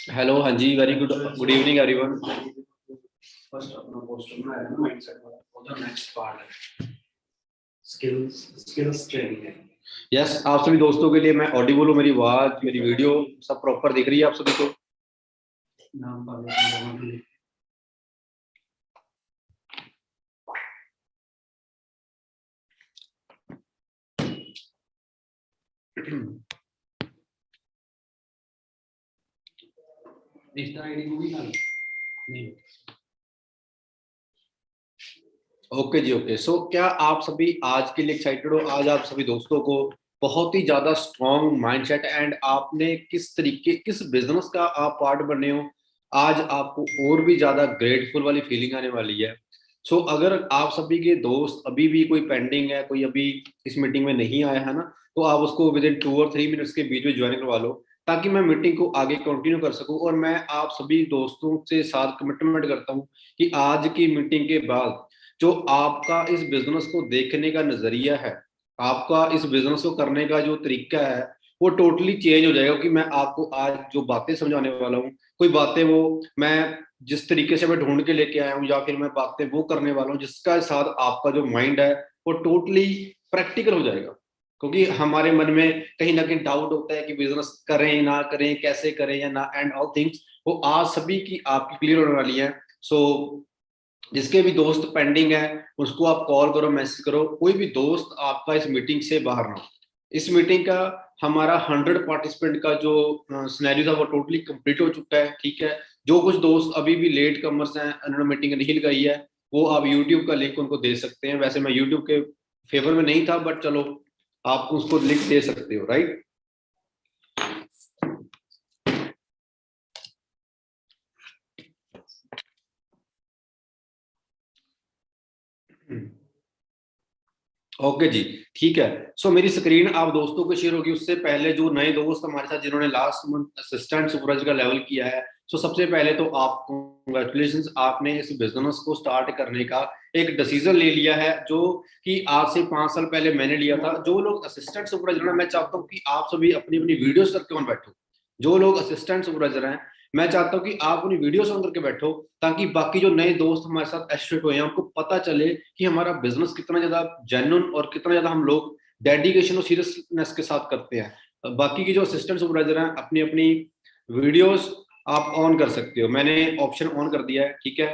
Hello, हाँ जी, very good good evening everyone. First अपना पोस्टर बनाया ना माइंडसेट वाला, वो जो नेक्स्ट पार्ट है स्किल्स ट्रेनिंग है। यस, आप सभी दोस्तों के लिए मैं ऑडिबल हूँ। मेरी आवाज, मेरी वीडियो सब प्रॉपर दिख रही है आप सभी को? नाम पाले इंस्टा आईडी को भी डाल नहीं। ओके जी, ओके। सो क्या आप सभी आज के लिए एक्साइटेड हो? आज आप सभी दोस्तों को बहुत ही ज्यादा स्ट्रॉन्ग माइंडसेट एंड आपने किस तरीके, किस बिजनेस का आप पार्ट बने हो, आज आपको और भी ज्यादा ग्रेटफुल वाली फीलिंग आने वाली है। सो अगर आप सभी के दोस्त अभी भी कोई पेंडिंग है, कोई अभी इस मीटिंग में नहीं आया है ना, तो आप उसको विद इन 2 और 3 मिनट्स के बीच में ज्वाइन करवा लो, ताकि मैं मीटिंग को आगे कंटिन्यू कर सकूं। और मैं आप सभी दोस्तों से साथ कमिटमेंट करता हूं कि आज की मीटिंग के बाद जो आपका इस बिजनेस को देखने का नजरिया है, आपका इस बिजनेस को करने का जो तरीका है, वो टोटली चेंज हो जाएगा। क्योंकि मैं आपको आज जो बातें समझाने वाला हूँ, कोई बातें वो मैं जिस तरीके से मैं ढूंढ के लेके आया हूँ, या फिर मैं बातें वो करने वाला हूँ जिसका साथ आपका जो माइंड है वो टोटली प्रैक्टिकल हो जाएगा। क्योंकि हमारे मन में कहीं ना कहीं डाउट होता है कि बिजनेस करें ना करें, कैसे करें या ना, एंड ऑल थिंग्स वो आज सभी की आपकी क्लियर होने वाली है। सो जिसके भी दोस्त पेंडिंग है उसको आप कॉल करो, मैसेज करो। कोई भी दोस्त आपका इस मीटिंग से बाहर ना हो। इस मीटिंग का हमारा 100 पार्टिसिपेंट का जो सिनेरियो था वो टोटली कंप्लीट हो चुका है, ठीक है। जो कुछ दोस्त अभी भी लेट कमर्स हैं, उन्होंने मीटिंग नहीं लगाई है, वो आप यूट्यूब का लिंक उनको दे सकते हैं। वैसे मैं यूट्यूब के फेवर में नहीं था, बट चलो आप उसको लिंक दे सकते हो, राइट। ओके जी, ठीक है। सो मेरी स्क्रीन आप दोस्तों को शेयर होगी। उससे पहले जो नए दोस्त हमारे साथ जिन्होंने लास्ट मंथ असिस्टेंट सुपरवाइजर का लेवल किया है, सो सबसे पहले तो आपको कंग्रेचुलेशन, आपने इस बिजनेस को स्टार्ट करने का एक डिसीजन ले लिया है, जो कि आज से 5 साल पहले मैंने लिया था। जो लोग असिस्टेंट सुपरवाइजर हैं, मैं चाहता हूँ कि आप सभी अपनी अपनी वीडियोस करके ऑन बैठो। जो लोग असिस्टेंट सुपरवाइजर हैं, मैं चाहता हूँ कि आप अपनी वीडियोस ऑन करके बैठो, ताकि बाकी जो नए दोस्त हमारे साथ एसोसिएट हुए हैं उनको पता चले कि हमारा बिजनेस कितना ज्यादा जेन्युइन और कितना ज्यादा हम लोग डेडिकेशन और सीरियसनेस के साथ करते हैं। बाकी की जो असिस्टेंट सुपरवाइजर हैं, अपनी अपनी वीडियोस आप ऑन कर सकते हो। मैंने ऑप्शन ऑन कर दिया है, ठीक है।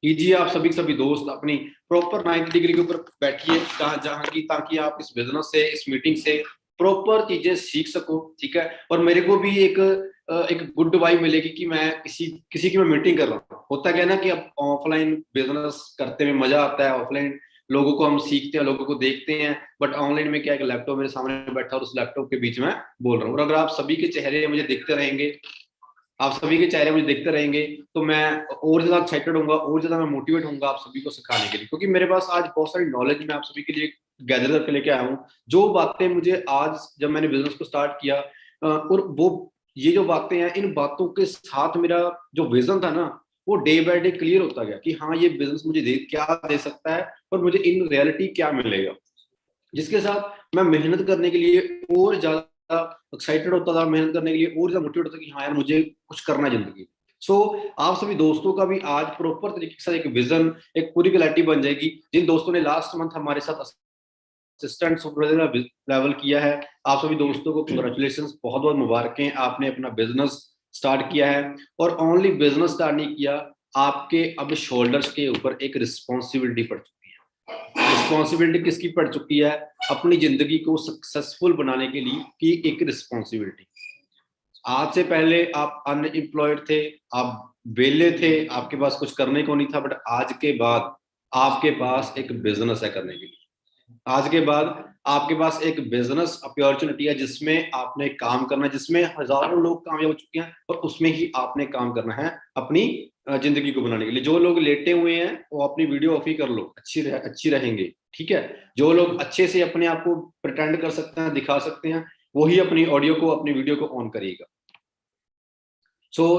कीजिए आप सभी सभी दोस्त अपनी प्रॉपर 90 डिग्री के ऊपर बैठिए, जहां की, ताकि आप इस बिजनेस से, इस मीटिंग से प्रॉपर चीजें सीख सको, ठीक है। और मेरे को भी एक गुड वाइब मिलेगी कि मैं किसी किसी की मैं मीटिंग कर रहा हूँ। होता क्या है ना कि अब ऑफलाइन बिजनेस करते में मजा आता है, ऑफलाइन लोगों को हम सीखते हैं, लोगों को देखते हैं। बट ऑनलाइन में क्या है कि लैपटॉप मेरे सामने बैठा और उस लैपटॉप के बीच में बोल रहा हूँ। और अगर आप सभी के चेहरे मुझे दिखते रहेंगे, आप सभी के चेहरे मुझे देखते रहेंगे, तो मैं और ज्यादा एक्साइटेड होऊंगा, और ज्यादा मैं मोटिवेट होऊंगा आप सभी को सिखाने के लिए। क्योंकि मेरे पास आज बहुत सारी नॉलेज मैं आप सभी के लिए गैदर करके लेके आया हूँ। जो बातें मुझे आज जब मैंने बिजनेस को स्टार्ट किया, और वो ये जो बातें हैं, इन बातों के साथ मेरा जो विजन था ना, वो डे बाय डे क्लियर होता गया कि हाँ, ये बिजनेस मुझे क्या दे सकता है और मुझे इन रियलिटी क्या मिलेगा। जिसके साथ मैं मेहनत करने के लिए और ज्यादा एक्साइटेड होता था, मेहनत करने के लिए और ज्यादा मोटिवेट होता कि हाँ यार, मुझे कुछ करना है जिंदगी। सो आप सभी दोस्तों का भी आज प्रॉपर तरीके से एक विजन, एक पूरी क्लैरिटी बन जाएगी। जिन दोस्तों ने लास्ट मंथ हमारे साथ असिस्टेंट सुपरवाइजर लेवल किया है, आप सभी दोस्तों को कंग्रेचुलेशन, बहुत बहुत मुबारकें, आपने अपना बिजनेस स्टार्ट किया है। और ओनली बिजनेस स्टार्ट नहीं किया, आपके अब शोल्डर्स के ऊपर एक रिस्पॉन्सिबिलिटी पड़ चुकी है। रिस्पॉन्सिबिलिटी किसकी पड़ चुकी है? अपनी जिंदगी को सक्सेसफुल बनाने के लिए की एक रिस्पॉन्सिबिलिटी। आज से पहले आप अनएम्प्लॉयड थे, आप वेले थे, आपके पास कुछ करने को नहीं था। बट आज के बाद आपके पास एक बिजनेस है करने के लिए। आज के बाद आपके पास एक बिजनेस अपॉर्चुनिटी है, जिसमें आपने काम करना है, जिसमें हजारों लोग कामयाब हो चुके हैं, और उसमें ही आपने काम करना है अपनी जिंदगी को बनाने के लिए। जो लोग लेटे हुए हैं वो अपनी वीडियो ऑफ ही कर लो, अच्छी रहेंगे, ठीक है। जो लोग अच्छे से अपने आप को प्रिटेंड कर सकते हैं, दिखा सकते हैं, वही अपनी ऑडियो को, अपनी वीडियो को ऑन करिएगा।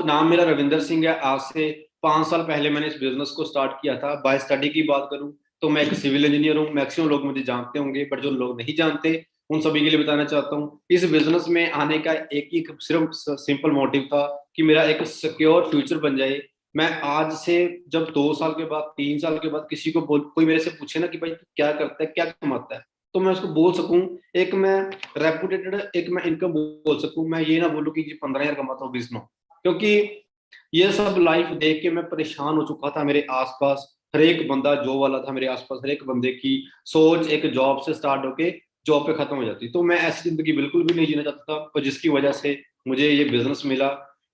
नाम मेरा रविंदर सिंह है। आज से 5 साल पहले मैंने इस बिजनेस को स्टार्ट किया था। बाय स्टडी की बात करूं तो मैं एक सिविल इंजीनियर हूं। मैक्सिमम लोग मुझे जानते होंगे, बट जो लोग नहीं जानते, उन सभी के लिए बताना चाहता हूँ। इस बिजनेस में आने का एक ही सिर्फ सिंपल मोटिव था कि मेरा एक सिक्योर फ्यूचर बन जाए। मैं आज से जब 2 साल के बाद 3 साल के बाद किसी को कोई मेरे से पूछे ना कि भाई क्या करता है क्या कमाता है, तो मैं उसको बोल सकूं, एक मैं रेपुटेटेड एक मैं इनकम बोल सकूं, मैं ये ना बोलूं कि 15,000 कमाता हूँ 20 में। क्योंकि ये सब लाइफ देख के मैं परेशान हो चुका था। मेरे आसपास हर एक बंदा जॉब वाला था, मेरे आसपास हर एक बंदे की सोच एक जॉब से स्टार्ट होके जॉब पे खत्म हो जाती। तो मैं ऐसी जिंदगी बिल्कुल भी नहीं जीना चाहता था, और जिसकी वजह से मुझे ये बिजनेस मिला,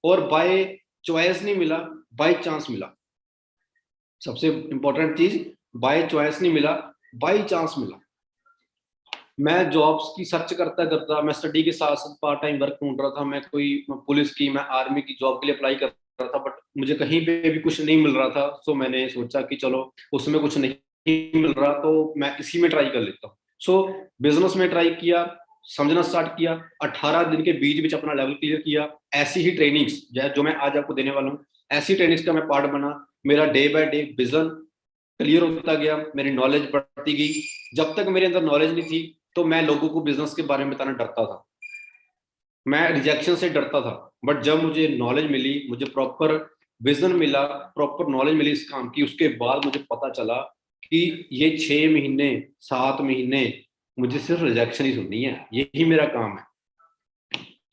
और बाय चॉइस नहीं मिला, बाय चांस मिला। सबसे इंपॉर्टेंट चीज, बाय चॉइस नहीं मिला, बाय चांस मिला। मैं जॉब्स की सर्च करता करता, मैं स्टडी के साथ साथ पार्ट टाइम वर्क ढूंढ रहा था। मैं कोई पुलिस की, मैं आर्मी की जॉब के लिए अप्लाई कर रहा था, बट मुझे कहीं पे भी कुछ नहीं मिल रहा था। सो मैंने सोचा कि चलो उसमें कुछ नहीं मिल रहा तो मैं इसी में ट्राई कर लेता हूँ। सो बिजनेस में ट्राई किया, समझना स्टार्ट किया, 18 दिन के बीच बीच अपना लेवल क्लियर किया। ऐसी ही ट्रेनिंग्स जो मैं आज आपको देने वाला हूँ, ऐसी ट्रेनिंग्स का मैं पार्ट बना। मेरा day by day vision clear होता गया, मेरी नॉलेज बढ़ती गई। जब तक मेरे अंदर नॉलेज नहीं थी तो मैं लोगों को बिजनेस के बारे में बताना डरता था, मैं रिजेक्शन से डरता था। बट जब मुझे नॉलेज मिली, मुझे प्रॉपर विजन मिला, प्रॉपर नॉलेज मिली इस काम की, उसके बाद मुझे पता चला कि ये 6 महीने 7 महीने मुझे सिर्फ रिजेक्शन ही सुननी है, यही मेरा काम है।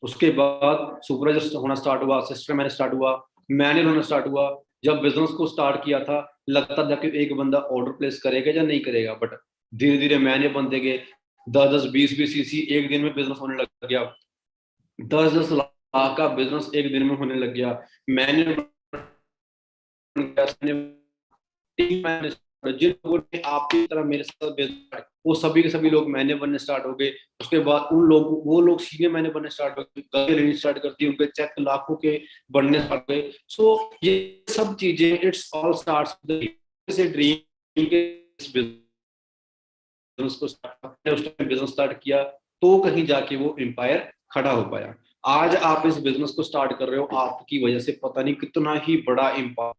उसके बाद सुपरवाइजर होना स्टार्ट हुआ, असिस्टेंट मैनेजर स्टार्ट हुआ, मैनेजर होना स्टार्ट हुआ। जब बिजनेस को स्टार्ट किया था लगता था कि एक बंदा ऑर्डर प्लेस करेगा या नहीं करेगा, बट धीरे धीरे मैनेजर बनते गए। 10-10 20-20 सीसी एक दिन में बिजनेस होने लग गया। 10-10 लाख का बिजनेस एक दिन में होने लग गया। मैंने टीम मैनेजर जिन लोगों ने आपकी तरह मेरे साथ business, वो सभी के सभी लोग मैंने बनने स्टार्ट हो गए। उसके बाद उन लोग वो लोग सीनियर मैंने बनने स्टार्ट हो गए, गाड़ी लेनी स्टार्ट करती, उनके चेक लाखों के बनने स्टार्ट हो गए। सो ये सब चीजें इट्स ऑल स्टार्ट्स से ड्रीम के बिजनेस को बिजनेस स्टार्ट किया तो कहीं जाके वो एम्पायर खड़ा हो पाया। आज आप इस बिजनेस को स्टार्ट कर रहे हो, आपकी वजह से पता नहीं कितना ही बड़ा एम्पायर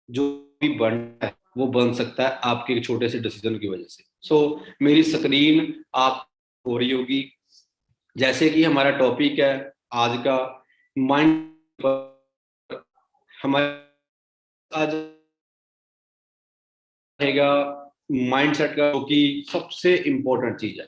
जो भी बनता है वो बन सकता है आपके एक छोटे से डिसीजन की वजह से। सो मेरी स्क्रीन आप हो रही होगी, जैसे कि हमारा टॉपिक है आज का माइंड। हमारे आज रहेगा माइंडसेट का, जो कि सबसे इंपॉर्टेंट चीज है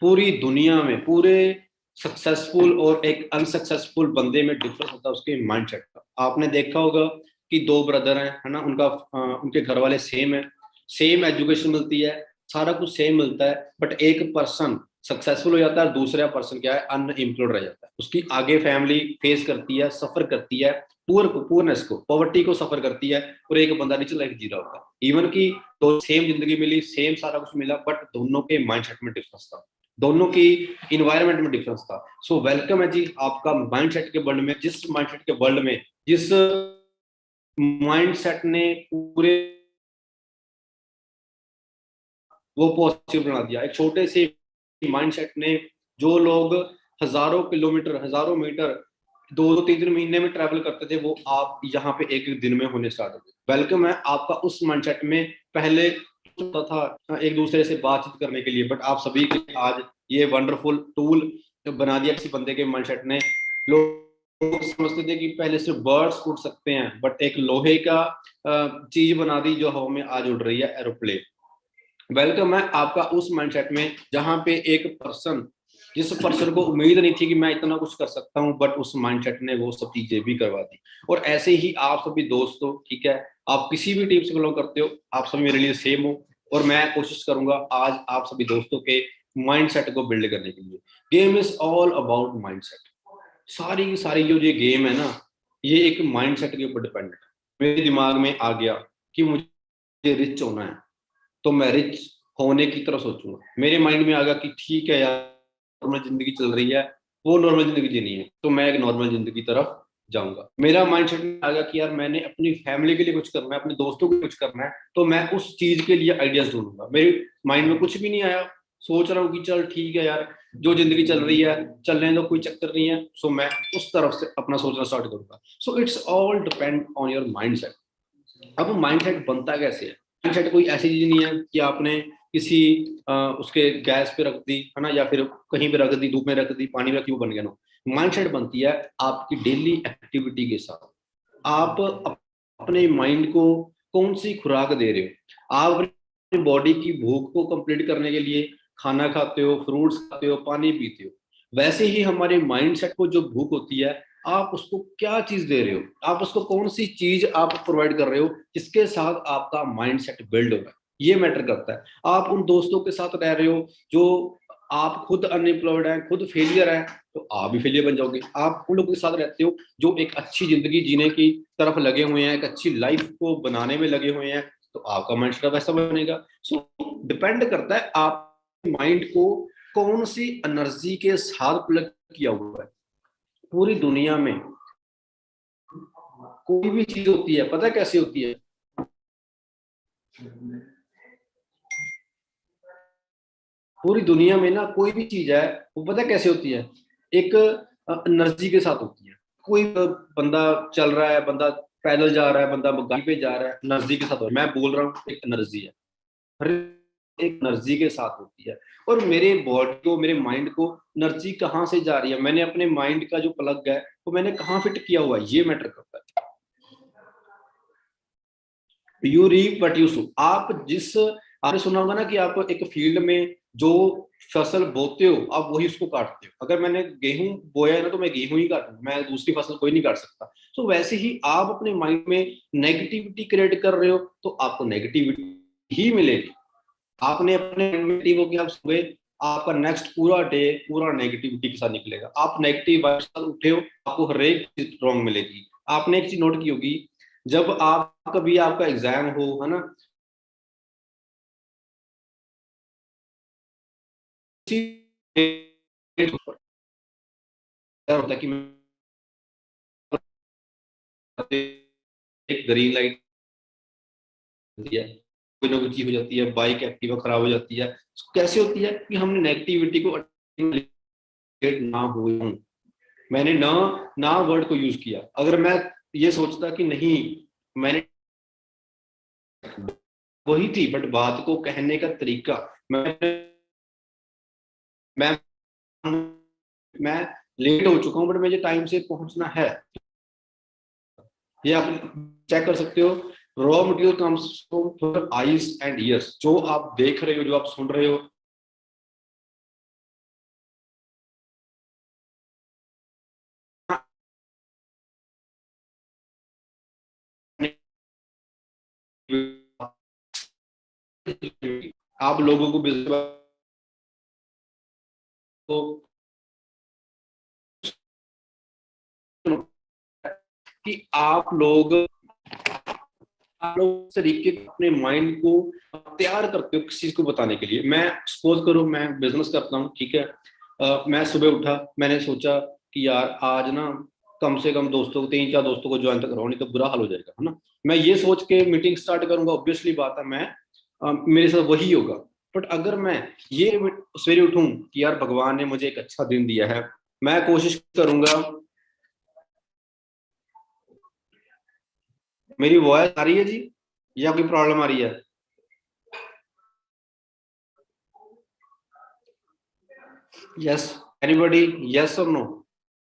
पूरी दुनिया में। पूरे सक्सेसफुल और एक अनसक्सेसफुल बंदे में डिफरेंस होता है उसके माइंडसेट का। आपने देखा होगा कि 2 ब्रदर हैं, है ना, उनके घर वाले सेम है, सेम एजुकेशन मिलती है, सारा कुछ सेम मिलता है, बट एक पर्सन सक्सेसफुल हो जाता है और दूसरा पर्सन क्या है, अनएम्प्लॉयड रह जाता है। उसकी आगे फैमिली फेस करती है, सफर करती है, पुअरनेस को, पॉवर्टी को सफर करती है, और एक बंदा नीचे लाइफ जी रहा होता है। इवन की तो सेम जिंदगी मिली, सेम सारा कुछ मिला, बट दोनों के माइंडसेट में डिफरेंस था, दोनों की इन्वायरमेंट में डिफरेंस था। सो वेलकम है जी आपका माइंडसेट के वर्ल्ड में। जिस माइंडसेट के वर्ल्ड में, जिस माइंडसेट ने पूरे वो पॉसिबल बना दिया, एक छोटे से माइंडसेट ने जो लोग हजारों किलोमीटर हजारों मीटर 2-2 3-3 महीने में ट्रैवल करते थे, वो आप यहाँ पे एक एक दिन में होने स्टार्ट हो गए। वेलकम है आपका उस माइंडसेट में। पहले होता था एक दूसरे से बातचीत करने के लिए, बट आप सभी के आज ये वंडरफुल टूल बना दिया किसी बंदे के माइंडसेट ने। लोग समझते थे कि पहले सिर्फ बर्ड्स उड़ सकते हैं, बट एक लोहे का चीज बना दी जो हवा में आज उड़ रही है, एरोप्लेन। वेलकम है आपका उस माइंडसेट में जहां पे एक पर्सन, जिस पर्सन को उम्मीद नहीं थी कि मैं इतना कुछ कर सकता हूं, बट उस माइंडसेट ने वो सब चीजें भी करवा दी। और ऐसे ही आप सभी दोस्तों, ठीक है, आप किसी भी टीम से बिलोंग करते हो, आप सभी मेरे लिए सेम हो, और मैं कोशिश करूंगा आज आप सभी दोस्तों के माइंडसेट को बिल्ड करने के लिए। Game is all about mindset. सारी की सारी जो ये गेम है ना, ये एक माइंडसेट के ऊपर डिपेंडेंट है। मेरे दिमाग में आ गया कि मुझे रिच होना है, तो मैं रिच होने की तरफ सोचूंगा। मेरे माइंड में आ गया कि ठीक है यार, नॉर्मल जिंदगी चल रही है, वो नॉर्मल जिंदगी जीनी है, तो मैं एक नॉर्मल जिंदगी की तरफ जाऊंगा। मेरा माइंडसेट में आ गया कि यार मैंने अपनी फैमिली के लिए कुछ करना है, अपने दोस्तों के लिए कुछ करना है, तो मैं उस चीज के लिए आइडियाज ढूंढूंगा। मेरे माइंड में कुछ भी नहीं आया, सोच रहा हूँ कि चल ठीक है यार, जो जिंदगी चल रही है चलने दो, कोई चक्कर नहीं है। सो मैं उस तरफ से अपना सोचना स्टार्ट करूंगा। So it's all depend on your mindset. अब माइंडसेट बनता कैसे है? माइंडसेट कोई ऐसी चीज नहीं है कि आपने किसी उसके गैस पे रख दी है ना, या फिर कहीं पे रख दी, धूप में रख दी, पानी में रखी, वो बन गया। नो, माइंडसेट बनती है आपकी डेली एक्टिविटी के साथ। आप अपने माइंड को कौन सी खुराक दे रहे हो। आप अपनी बॉडी की भूख को कंप्लीट करने के लिए खाना खाते हो, फ्रूट्स खाते हो, पानी पीते हो, वैसे ही हमारे माइंडसेट को जो भूख होती है, आप उसको क्या चीज दे रहे हो, आप उसको कौन सी चीज आप प्रोवाइड कर रहे हो जिसके साथ आपका माइंडसेट बिल्ड होगा, ये मैटर करता है। आप उन दोस्तों के साथ रह रहे हो जो, आप खुद अनएम्प्लॉयड है, खुद फेलियर है, तो आप भी फेलियर बन जाओगे। आप उन लोगों के साथ रहते हो जो एक अच्छी जिंदगी जीने की तरफ लगे हुए हैं, एक अच्छी लाइफ को बनाने में लगे हुए हैं, तो आपका माइंडसेट वैसा बनेगा। सो डिपेंड करता है आप माइंड को कौन सी एनर्जी के साथ प्लग किया हुआ है। पूरी दुनिया में कोई भी चीज होती है, पता है कैसे होती है? पूरी दुनिया में ना कोई भी चीज है, वो पता है कैसे होती है? एक एनर्जी के साथ होती है। कोई बंदा चल रहा है, बंदा पैदल जा रहा है, बंदा गाड़ी पे जा रहा है, एनर्जी के साथ हो रहा है। मैं बोल रहा हूँ, एक एनर्जी है, हर एक एनर्जी के साथ होती है। और मेरे बॉडी को, मेरे माइंड को एनर्जी कहाँ से जा रही है, मैंने अपने माइंड का जो प्लग है वो मैंने कहाँ फिट किया हुआ है, ये मैटर करता है। You reap what you sow. आप जिस, आपने सुना होगा ना कि आप एक फील्ड में जो फसल बोते हो, आप वही उसको काटते हो। अगर मैंने गेहूं बोया है ना, तो मैं गेहूं ही काटूंगा, मैं दूसरी फसल कोई नहीं काट सकता। तो वैसे ही आप अपने माइंड में नेगेटिविटी क्रिएट कर रहे हो, तो आपको नेगेटिविटी ही मिलेगी। आपने अपने नेगेटिव होकर आप सोए, आपका नेक्स्ट पूरा डे पूरा नेगेटिविटी के साथ निकलेगा। आप नेगेटिव वाइब साथ उठे हो, आपको हर एक चीज रॉन्ग मिलेगी। आपने एक चीज नोट की होगी, जब आप कभी आपका एग्जाम हो, है ना, होता है कि एक ग्रीन लाइट होती है, कोई ना कोई चीज हो जाती है, बाइक एक्टिवा खराब हो जाती है। कैसे होती है? कि हमने नेगेटिविटी को ना हो, मैंने ना ना वर्ड को यूज किया। अगर मैं ये सोचता कि नहीं, मैंने वही थी, बट बात को कहने का तरीका, मैं मैं मैं लेट हो चुका हूँ, बट मुझे टाइम से पहुंचना है। ये आप चेक कर सकते हो। Raw material comes from eyes and years. जो आप देख रहे हो, जो आप सुन रहे हो, आप लोगों को बिजनेस को कि आप लोग इस तरीके अपने माइंड को तैयार करते हो किसी चीज को बताने के लिए। मैं सपोज करो, मैं बिजनेस करता हूँ, ठीक है। मैं सुबह उठा, मैंने सोचा कि यार आज ना कम से कम दोस्तों को, 3-4 दोस्तों को ज्वाइन तक कराओ, नहीं तो बुरा हाल हो जाएगा, है ना। मैं ये सोच के मीटिंग स्टार्ट करूंगा, ऑब्वियसली बात है, मैं मेरे साथ वही होगा। बट अगर मैं ये सवेरे उठूं कि यार भगवान ने मुझे एक अच्छा दिन दिया है, मैं कोशिश करूंगा। मेरी वॉइस आ रही है जी, या कोई प्रॉब्लम आ रही है? यस, एनीबॉडी, यस और नो?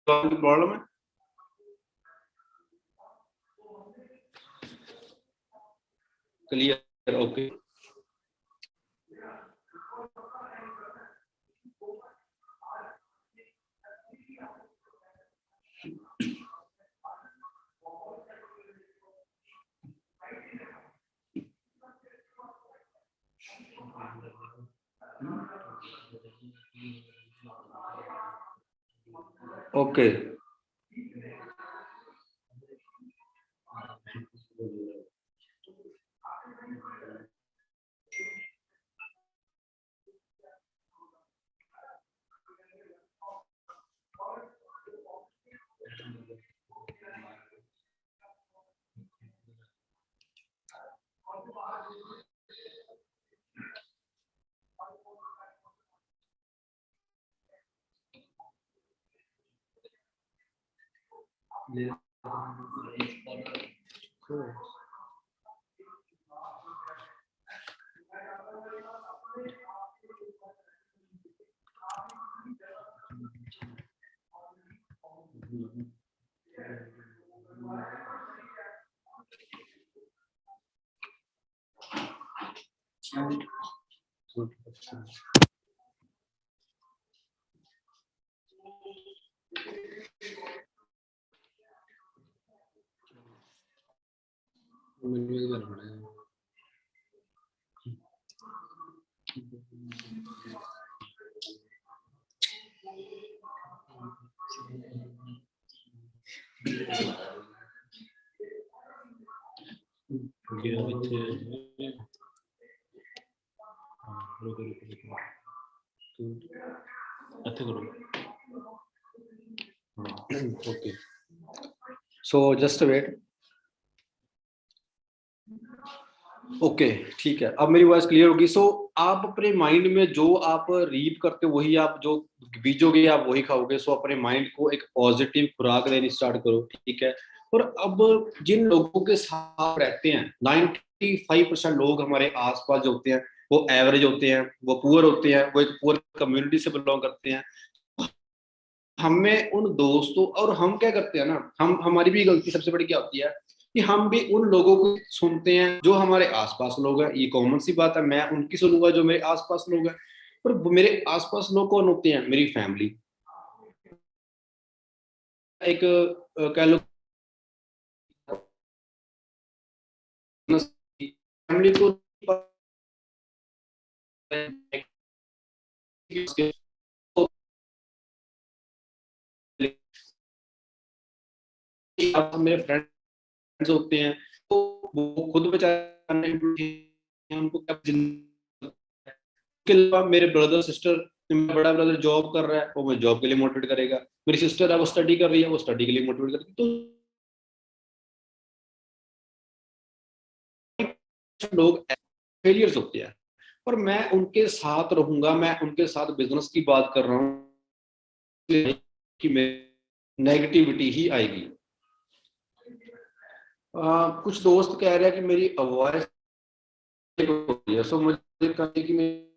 प्रॉब्लम है? Clear, okay. Okay, okay, so just wait. Okay, ठीक है, अब मेरी वॉइस क्लियर होगी। सो आप अपने माइंड में जो आप रीप करते हो वही आप जो बीजोगे आप वही खाओगे। सो अपने माइंड को एक पॉजिटिव खुराक देनी स्टार्ट करो, ठीक है। और अब जिन लोगों के साथ रहते हैं, 95% लोग हमारे आसपास जो होते हैं वो एवरेज होते हैं, वो पुअर होते हैं, वो एक पुअर कम्युनिटी से बिलोंग करते हैं। हमें उन दोस्तों, और हम क्या करते हैं ना, हम हमारी भी गलती सबसे बड़ी क्या होती है कि हम भी उन लोगों को सुनते हैं जो हमारे आसपास लोग हैं। ये कॉमन सी बात है, मैं उनकी सुनूंगा जो मेरे आसपास लोग हैं। पर वो मेरे आसपास लोग कौन होते हैं? मेरी फैमिली। एक कह लो फैमिली को मेरे फ्रेंड्स होते हैं, तो वो खुद बेचारे उनको क्या के अलावा मेरे ब्रदर सिस्टर, मेरा बड़ा ब्रदर जॉब कर रहा है, वो मुझे जॉब के लिए मोटिवेट करेगा। मेरी सिस्टर है वो स्टडी कर रही है, वो स्टडी के लिए मोटिवेट करेगी। तो लोग फेलियर्स होते हैं, पर मैं उनके साथ रहूंगा, मैं उनके साथ बिजनेस की बात कर रहा हूँ कि नेगेटिविटी ही आएगी। कुछ दोस्त कह रहे हैं कि मेरी वॉइस होती है, सो मुझे कहते कि मैं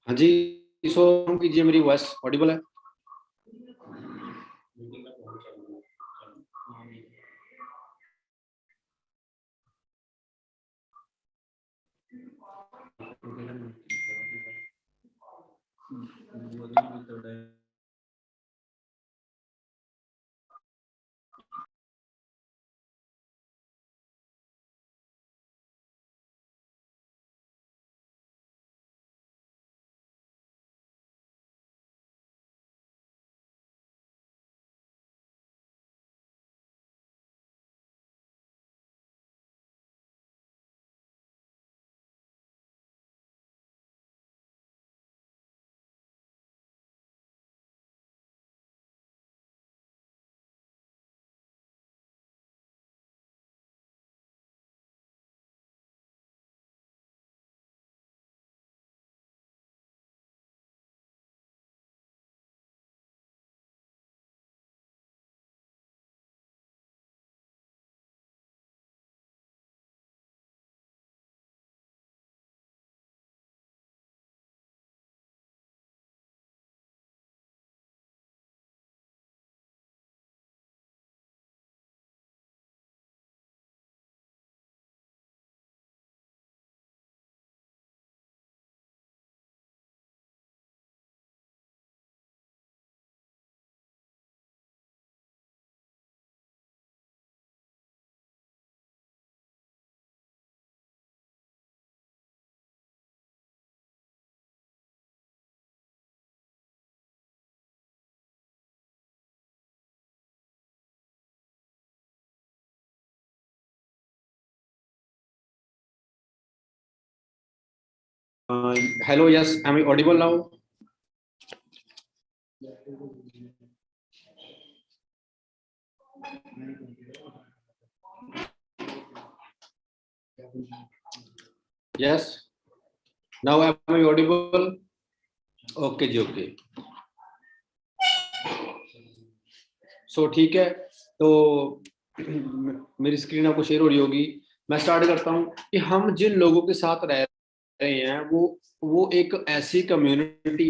हाँ जी, सो कीजिए, मेरी वॉइस ऑडिबल है? Hello, yes, am I audible now? Yes, now am I audible? Okay जी, okay. So ठीक है, तो मेरी स्क्रीन आपको शेयर हो रही होगी. मैं स्टार्ट करता हूँ कि हम जिन लोगों के साथ रह रहे हैं वो एक ऐसी कम्युनिटी,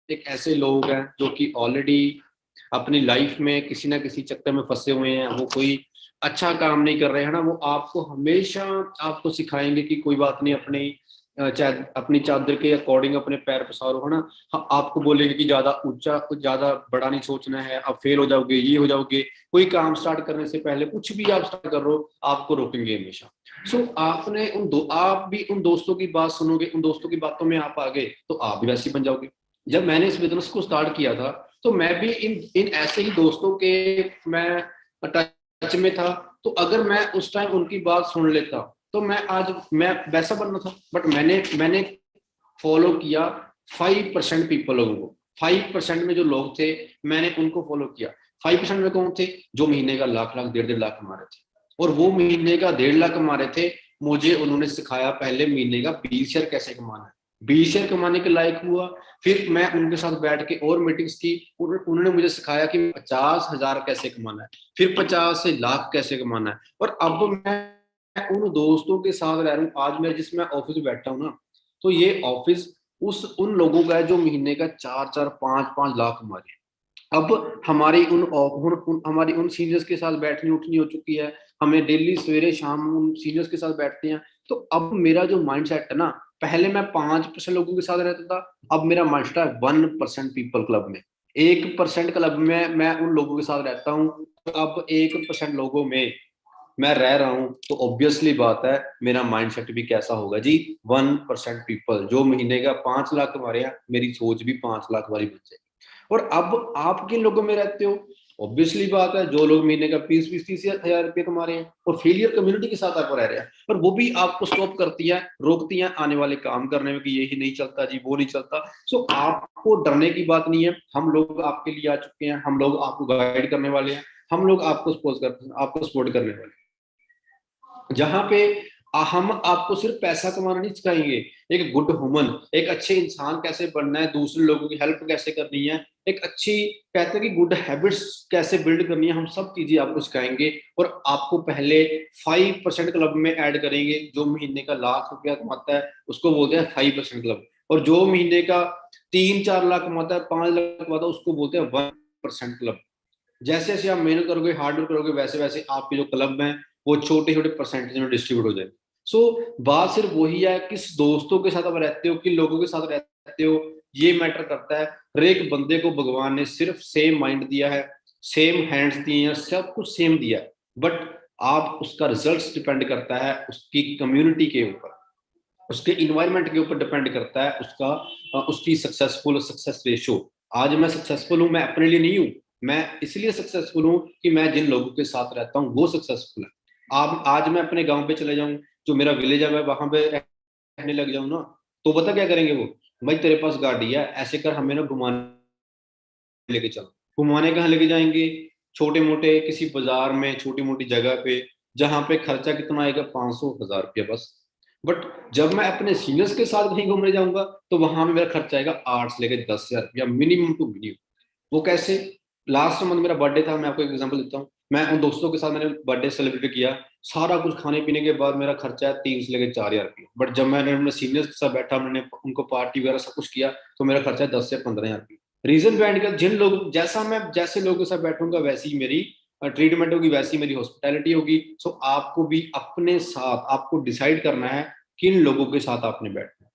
एक ऐसे लोग हैं जो कि ऑलरेडी अपनी लाइफ में किसी ना किसी चक्कर में फंसे हुए हैं. वो कोई अच्छा काम नहीं कर रहे हैं ना, वो आपको हमेशा आपको सिखाएंगे कि कोई बात नहीं, अपनी चादर के अकॉर्डिंग अपने पैर पसारो, है ना. हाँ, आपको बोलेंगे कि ज्यादा ऊंचा, कुछ ज्यादा बड़ा नहीं सोचना है, आप फेल हो जाओगे, ये हो जाओगे. कोई काम स्टार्ट करने से पहले कुछ भी आप स्टार्ट कर रहे हो, आपको रोकेंगे हमेशा. सो आपने आप भी उन दोस्तों की बात सुनोगे, उन दोस्तों की बातों में आप आ गए तो आप भी वैसे ही बन जाओगे. जब मैंने इस बिजनेस को स्टार्ट किया था तो मैं भी इन इन ऐसे ही दोस्तों के मैं टच में था. तो अगर मैं उस टाइम उनकी बात सुन लेता तो मैं वैसा बनना था. बट मैंने फॉलो किया 5% पीपल, लोगों को. 5% में जो लोग थे मैंने उनको फॉलो किया. 5% में कौन थे? जो महीने का लाख लाख 1.5 लाख कमा रहे थे. और वो महीने का 1.5 लाख कमा रहे थे, मुझे उन्होंने सिखाया पहले महीने का 20,000 कैसे कमाना है. 20,000 कमाने के लायक हुआ. फिर मैं उनके साथ बैठ के और मीटिंग्स की. उन्होंने मुझे सिखाया कि 50,000 कैसे कमाना है, फिर 50 से लाख कैसे कमाना है. और अब मैं उन दोस्तों के साथ रह रहा हूँ. आज मैं जिसमें ऑफिस में बैठा हूँ ना, तो ये ऑफिस उन लोगों का है जो महीने का 4-4, 5-5 लाख कमा रहे हैं. अब हमारी उन सीनियर्स के साथ बैठनी उठनी हो चुकी है. हमें डेली सवेरे शाम उन सीनियर्स के साथ बैठते हैं. तो अब मेरा जो माइंडसेट है ना, पहले मैं 5% लोगों के साथ रहता था, अब मेरा माइंडसेट है 1% पीपल क्लब में. 1% क्लब में मैं उन लोगों के साथ रहता हूँ. तो अब 1% लोगों में मैं रह रहा हूं, तो ऑब्वियसली बात है मेरा माइंडसेट भी कैसा होगा जी. 1% पीपल जो महीने का 5 लाख कमा रहे हैं, मेरी सोच भी 5 लाख वाली बन जाएगी. और अब आप किन लोगों में रहते हो? ऑब्वियसली बात है जो लोग महीने का 20-30 हजार रुपये कमा रहे हैं और फेलियर कम्युनिटी के साथ आप रह रहे हैं. और वो भी आपको स्टॉप करती है, रोकती है आने वाले काम करने में कि ये ही नहीं चलता जी, वो नहीं चलता. सो आपको डरने की बात नहीं है. हम लोग आपके लिए आ चुके हैं, हम लोग आपको गाइड करने वाले हैं, हम लोग आपको सपोर्ट करने वाले हैं. जहां पे हम आपको सिर्फ पैसा कमाना नहीं सिखाएंगे, एक गुड ह्यूमन, एक अच्छे इंसान कैसे बनना है, दूसरे लोगों की हेल्प कैसे करनी है, एक अच्छी, कहते हैं कि गुड हैबिट्स कैसे बिल्ड करनी है, हम सब चीजें आपको सिखाएंगे. और आपको पहले 5% क्लब में ऐड करेंगे. जो महीने का लाख रुपया कमाता है उसको बोलते हैं 5% क्लब. और जो महीने का 3-4 लाख कमाता है, 5 लाख कमाता है, उसको बोलते हैं 1% क्लब. जैसे जैसे आप मेहनत करोगे, हार्ड वर्क करोगे, वैसे वैसे आपके जो क्लब हैं वो छोटे छोटे परसेंटेज में डिस्ट्रीब्यूट हो जाएंगे. सो बात सिर्फ वही है, किस दोस्तों के साथ आप रहते हो, किन लोगों के साथ रहते हो, ये मैटर करता है. हर एक बंदे को भगवान ने सिर्फ सेम माइंड दिया है, सेम हैंड्स दिए हैं, सब कुछ सेम दिया है. बट आप उसका रिजल्ट डिपेंड करता है उसकी कम्युनिटी के ऊपर, उसके इन्वायरमेंट के ऊपर डिपेंड करता है उसकी सक्सेस रेशो. आज मैं सक्सेसफुल हूं, मैं अपने लिए नहीं हूं. मैं इसलिए सक्सेसफुल हूं कि मैं जिन लोगों के साथ रहता हूं वो सक्सेसफुल है. आज मैं अपने गांव पे चले जाऊं, जो मेरा विलेज है, मैं वहां पे रहने लग जाऊं ना, तो पता क्या करेंगे वो? भाई तेरे पास गाड़ी है, ऐसे कर हमें ना घुमाने लेके चलो. घुमाने कहाँ लेके जाएंगे? छोटे मोटे किसी बाजार में, छोटी मोटी जगह पे, जहां पे खर्चा कितना आएगा? 500-1,000 रुपया बस. बट जब मैं अपने सीनियर्स के साथ कहीं घूमने जाऊंगा तो वहां में मेरा खर्चा आएगा 8 से लेकर 10,000 रुपया, मिनिमम टू मिनिमम. वो कैसे? लास्ट मंथ मेरा बर्थडे था, मैं आपको एक एग्जांपल देता हूँ. मैं उन दोस्तों के साथ मैंने बर्थडे सेलिब्रेट किया, सारा कुछ खाने पीने के बाद मेरा खर्चा है 3 से लेकर 4,000 रुपया. बट जब मैंने अपने सीनियर्स के साथ बैठा, मैंने उनको पार्टी वगैरह सब कुछ किया, तो मेरा खर्चा है 10 से 15,000 रुपया. रीजन बैंड का, जिन लोग जैसे लोगों के साथ बैठूंगा वैसी ही मेरी ट्रीटमेंट होगी, वैसी मेरी हॉस्पिटैलिटी होगी. सो आपको भी अपने साथ आपको डिसाइड करना है किन लोगों के साथ आपने बैठना है.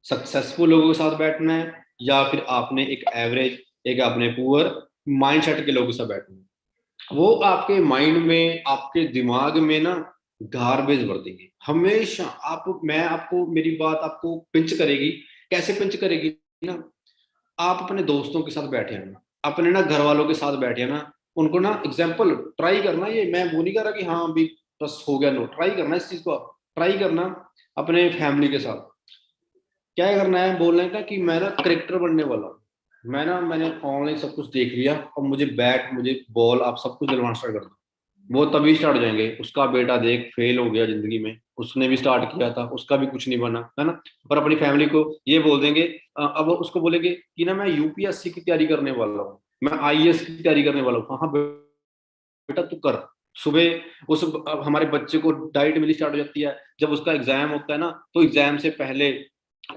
सक्सेसफुल लोगों के साथ बैठना है, या फिर आपने एक एवरेज, एक आपने पुअर माइंडसेट के लोगों के साथ बैठना है. वो आपके माइंड में, आपके दिमाग में ना गार्बेज भर देंगे हमेशा. मैं आपको, मेरी बात आपको पिंच करेगी. कैसे पिंच करेगी ना? आप अपने दोस्तों के साथ बैठे हैं ना, अपने ना घर वालों के साथ बैठे हैं ना, उनको ना एग्जाम्पल ट्राई करना. ये मैं वो नहीं कर रहा कि हाँ अभी बस हो गया, नो, ट्राई करना इस चीज को. आप ट्राई करना अपने फैमिली के साथ. क्या करना है, बोलने का कि मैं ना करेक्टर बनने वाला हूँ। मैंने ऑनलाइन सब कुछ देख लिया और मुझे बैट, मुझे बॉल, आप सब कुछ दिलवाना स्टार्ट कर दो। वो तभी स्टार्ट हो जाएंगे। उसका बेटा देख फेल हो गया जिंदगी में, उसने भी स्टार्ट किया था, उसका भी कुछ नहीं बना, है ना। और अपनी फैमिली को ये बोल देंगे, अब उसको बोलेंगे कि ना मैं यूपीएससी की तैयारी करने वाला हूँ, मैं आईएएस की तैयारी करने वाला हूँ। हाँ हाँ बेटा तू कर। सुबह उस अब हमारे बच्चे को डाइट मिलनी स्टार्ट हो जाती है। जब उसका एग्जाम होता है ना, तो एग्जाम से पहले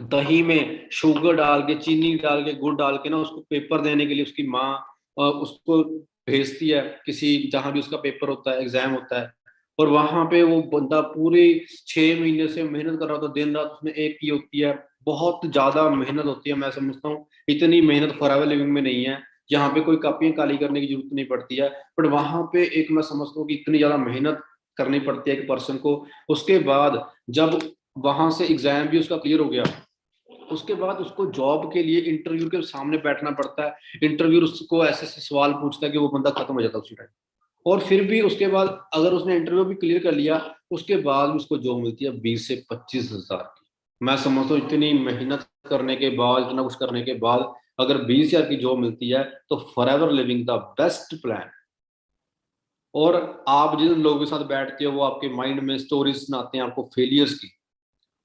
दही में शुगर डाल के, चीनी डाल के, गुड़ डाल के ना, उसको पेपर देने के लिए उसकी माँ उसको भेजती है किसी, जहां भी उसका पेपर होता है, एग्जाम होता है। और वहां पे वो बंदा पूरे 6 महीने से मेहनत कर रहा होता है, दिन रात उसने एक की होती है। बहुत ज्यादा मेहनत होती है। मैं समझता हूँ इतनी मेहनत फॉरएवर लिविंग में नहीं है। यहाँ पे कोई कॉपियां काली करने की जरूरत नहीं पड़ती है। बट वहां पे एक मैं समझता हूँ कि इतनी ज्यादा मेहनत करनी पड़ती है एक पर्सन को। उसके बाद जब वहां से एग्जाम भी उसका क्लियर हो गया, उसके बाद उसको जॉब के लिए इंटरव्यू के सामने बैठना पड़ता है। इंटरव्यू उसको ऐसे ऐसे सवाल पूछता है कि वो बंदा खत्म हो जाता है उसी टाइम। और फिर भी उसके बाद अगर उसने इंटरव्यू भी क्लियर कर लिया, उसके बाद भी उसको जॉब मिलती है 20 से 25 हजार की। मैं समझता हूँ इतनी मेहनत करने के बाद, इतना कुछ करने के बाद अगर 20 हजार की जॉब मिलती है, तो forever living the best plan. और आप जिन लोगों के साथ बैठते हो वो आपके माइंड में स्टोरीज सुनाते हैं आपको फेलियर्स की।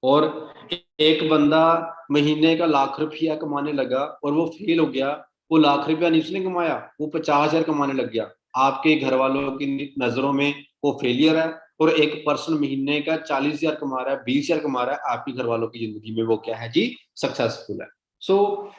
और एक बंदा महीने का लाख रुपया कमाने लगा और वो फेल हो गया। वो लाख रुपया नहीं उसने कमाया, वो 50 हजार कमाने लग गया। आपके घर वालों की नजरों में वो फेलियर है। और एक पर्सन महीने का 40 हजार कमा रहा है, 20 हजार कमा रहा है, आपके घर वालों की जिंदगी में वो क्या है जी, सक्सेसफुल है। सो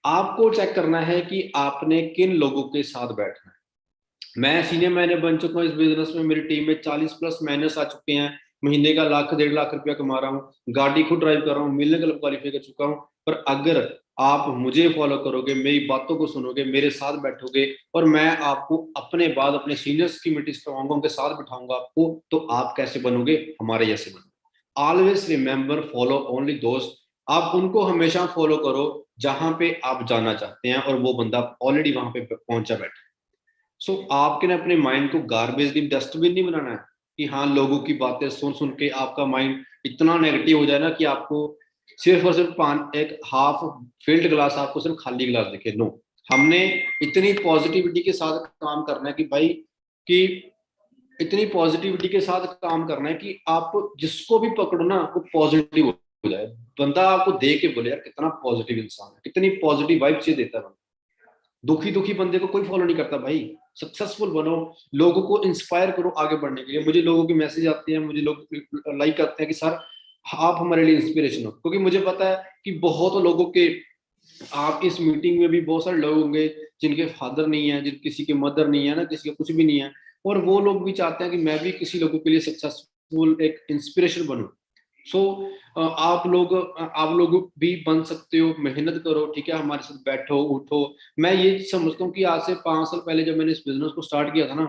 आपको चेक करना है कि आपने किन लोगों के साथ बैठना है। मैं सीनियर मैनेजर बन चुका हूँ इस बिजनेस में, मेरी टीम में 40+ मैनेजर्स आ चुके हैं। महीने का लाख 1.5 लाख रुपया कमा रहा हूँ, गाड़ी खुद ड्राइव कर रहा हूँ, मिलने क्लब क्वालिफाई कर चुका हूँ। पर अगर आप मुझे फॉलो करोगे, मेरी बातों को सुनोगे, मेरे साथ बैठोगे, और मैं आपको अपने बाद अपने सीनियर्स की मीटिंग करवाऊंगा, उनके साथ बिठाऊंगा आपको, तो आप कैसे बनोगे, हमारे जैसे बनोगे। ऑलवेज रिमेंबर फॉलो ओनली दोस्त। आप उनको हमेशा फॉलो करो जहां पे आप जाना चाहते हैं और वो बंदा ऑलरेडी वहां पे पहुंचा बैठा। आपके ना अपने माइंड को गार्बेज दिन डस्टबिन नहीं बनाना है कि हाँ लोगों की बातें सुन सुन के आपका माइंड इतना नेगेटिव हो जाए ना कि आपको सिर्फ और सिर्फ एक हाफ फिल्ड ग्लास आपको सिर्फ खाली ग्लास दिखे। नो, हमने इतनी पॉजिटिविटी के साथ काम करना है कि भाई, कि इतनी पॉजिटिविटी के साथ काम करना है कि आप जिसको भी पकड़ो ना वो पॉजिटिव हो जाए। बंदा आपको देख के बोले यार कितना पॉजिटिव इंसान है, कितनी पॉजिटिव वाइब से देता है। दुखी दुखी बंदे को कोई फॉलो नहीं करता भाई। सक्सेसफुल बनो, लोगों को इंस्पायर करो आगे बढ़ने के लिए। मुझे लोगों के मैसेज आते हैं, मुझे लोग लाइक करते हैं कि सर आप हमारे लिए इंस्पिरेशन हो, क्योंकि मुझे पता है कि बहुत लोगों के, आप इस मीटिंग में भी बहुत सारे लोग होंगे जिनके फादर नहीं है, जिन किसी के मदर नहीं है ना, किसी का कुछ भी नहीं है। और वो लोग भी चाहते हैं कि मैं भी किसी लोगों के लिए सक्सेसफुल एक इंस्पिरेशन बनूं। सो आप लोग भी बन सकते हो, मेहनत करो, ठीक है, हमारे साथ बैठो उठो। मैं ये समझता हूँ कि आज से 5 साल पहले जब मैंने इस बिजनेस को स्टार्ट किया था ना,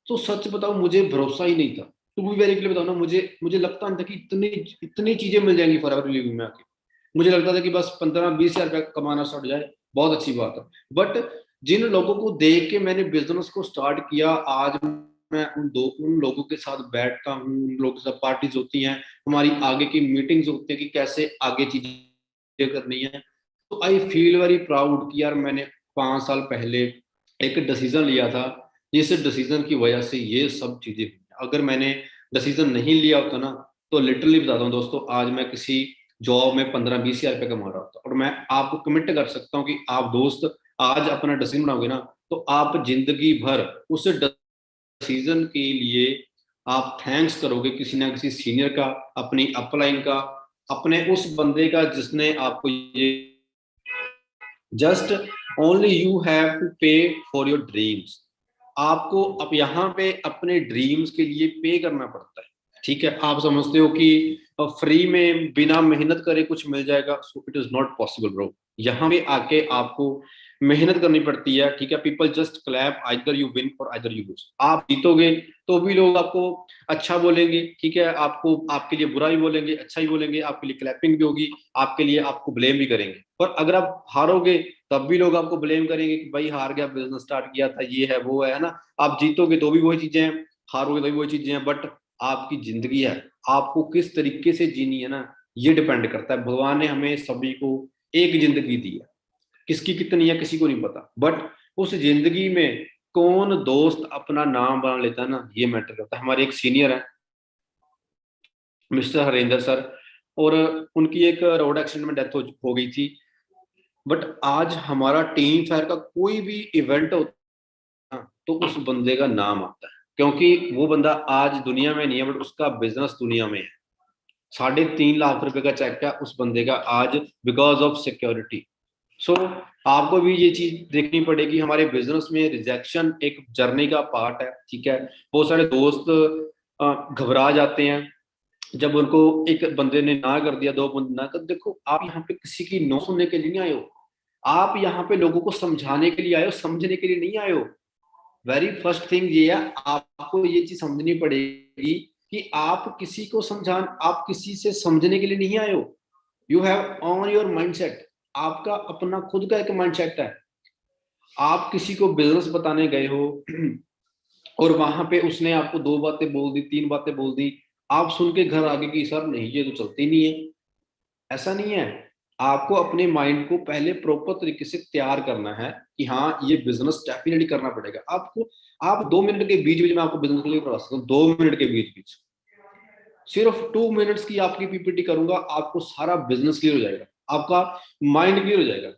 तो सच बताओ मुझे भरोसा ही नहीं था। तो भी वेरी क्लियर बताओ ना, मुझे मुझे लगता नहीं था कि इतनी इतनी चीजें मिल जाएंगी फॉरएवर लिविंग में आके। मुझे लगता था कि बस 15-20 हजार रुपया कमाना स्टार्ट हो जाए, बहुत अच्छी बात है। बट जिन लोगों को देख के मैंने बिजनेस को स्टार्ट किया, आज मैं उन लोगों के साथ बैठता हूँ, उन लोगों के साथ पार्टीज होती हैं, हमारी आगे की मीटिंग्स होती है कि कैसे आगे चीजें करनी है। तो आई फील वेरी प्राउड कि यार मैंने 5 साल पहले एक डिसीजन लिया था, जिस डिसीजन की वजह से ये सब चीजें हुई। अगर मैंने डिसीजन नहीं लिया होता ना, तो लिटरली बताता हूँ दोस्तों, आज मैं किसी जॉब में 15-20 हजार रुपये कमा रहा होता। और मैं आपको कमिट कर सकता हूँ कि आप दोस्त आज अपना डिसीजन बनाओगे ना, तो आप जिंदगी भर उस डिसीजन के लिए आप थैंक्स करोगे किसी ना किसी सीनियर का, अपनी अपलाइन का, अपने उस बंदे का जिसने आपको ये, just only you have to pay for your dreams. आपको अब यहाँ पे अपने ड्रीम्स के लिए पे करना पड़ता है। ठीक है, आप समझते हो कि फ्री में बिना मेहनत करे कुछ मिल जाएगा, so it is not possible bro. यहाँ पे आके आपको मेहनत करनी पड़ती है। ठीक है, people just clap, either you win और आइदर यू लूज। आप जीतोगे तो भी लोग आपको अच्छा बोलेंगे, ठीक है, आपको आपके लिए बुरा ही बोलेंगे, अच्छा ही बोलेंगे, आपके लिए क्लैपिंग भी होगी, आपके लिए आपको ब्लेम भी करेंगे। और अगर आप हारोगे तब भी लोग आपको ब्लेम करेंगे कि भाई हार गया, बिजनेस स्टार्ट किया था, ये है वो है ना। आप जीतोगे तो भी वही चीजें हैं, हारोगे तो भी वही चीजें हैं। बट आपकी जिंदगी है, आपको किस तरीके से जीनी है ना, ये डिपेंड करता है। भगवान ने हमें सभी को एक जिंदगी दी है, किसकी कितनी है किसी को नहीं पता, बट उस जिंदगी में कौन दोस्त अपना नाम बना लेता है ना, ये मैटर करता है। हमारे एक सीनियर है मिस्टर हरेंद्र सर, और उनकी एक रोड एक्सीडेंट में डेथ हो गई थी, बट आज हमारा टीम फायर का कोई भी इवेंट होता है तो उस बंदे का नाम आता है, क्योंकि वो बंदा आज दुनिया में नहीं है बट उसका बिजनेस दुनिया में है। 3.5 लाख रुपए का चेक है उस बंदे का आज, बिकॉज ऑफ सिक्योरिटी। सो आपको भी ये चीज देखनी पड़ेगी, हमारे बिजनेस में रिजेक्शन एक जर्नी का पार्ट है, ठीक है। बहुत सारे दोस्त घबरा जाते हैं जब उनको एक बंदे ने ना कर दिया, दो बंदे ना कर, देखो आप यहाँ पे किसी की नो सुनने के लिए नहीं आए हो, आप यहाँ पे लोगों को समझाने के लिए आए हो, समझने के लिए नहीं आए हो। वेरी फर्स्ट थिंग ये है, आपको ये चीज समझनी पड़ेगी कि आप किसी को समझान, आप किसी से समझने के लिए नहीं आए हो। You have on your mindset, आपका अपना खुद का एक माइंडसेट है। आप किसी को बिजनेस बताने गए हो और वहां पे उसने आपको 2 बातें बोल दी, 3 बातें बोल दी, आप सुन के घर आगे कि सर नहीं ये तो चलती नहीं है। ऐसा नहीं है, आपको अपने माइंड को पहले प्रॉपर तरीके से तैयार करना है कि हाँ ये बिजनेस डेफिनेटली करना पड़ेगा आपको। आप 2 मिनट के बीच बीच में आपको बिजनेस क्लियर करवा सकता हूँ, 2 मिनट के बीच बीच सिर्फ 2 मिनट्स की आपकी पीपीटी करूंगा, आपको सारा बिजनेस क्लियर हो जाएगा, आपका माइंड क्लियर हो जाएगा।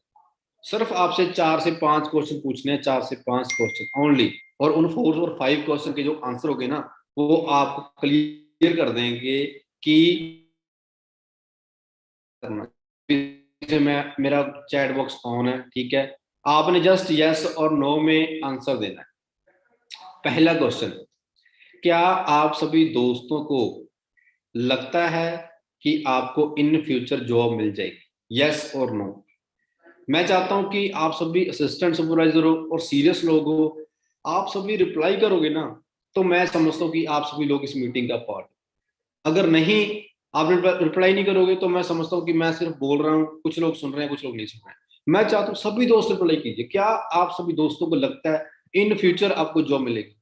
सिर्फ आपसे 4 से 5 क्वेश्चन पूछने हैं, 4 से 5 क्वेश्चन ओनली, और उन 4 और 5 क्वेश्चन के जो आंसर हो गए ना वो आप क्लियर कर देंगे कि मैं, मेरा चैट बॉक्स ऑन है, ठीक है। आपने जस्ट यस और नो में आंसर देना है। पहला क्वेश्चन, क्या आप सभी दोस्तों को लगता है कि आपको इन फ्यूचर जॉब मिल जाएगी, यस और नो। मैं चाहता हूं कि आप सभी असिस्टेंट सुपरवाइजर हो और सीरियस लोग हो, आप सभी रिप्लाई करोगे ना, तो मैं समझता हूँ कि आप सभी लोग इस मीटिंग का पार्ट। अगर नहीं, आप रिप्लाई नहीं करोगे तो मैं समझता हूँ कि मैं सिर्फ बोल रहा हूँ, कुछ लोग सुन रहे हैं कुछ लोग नहीं सुन रहे हैं। मैं चाहता हूँ सभी दोस्त रिप्लाई कीजिए, क्या आप सभी दोस्तों को लगता है इन फ्यूचर आपको जॉब मिलेगी।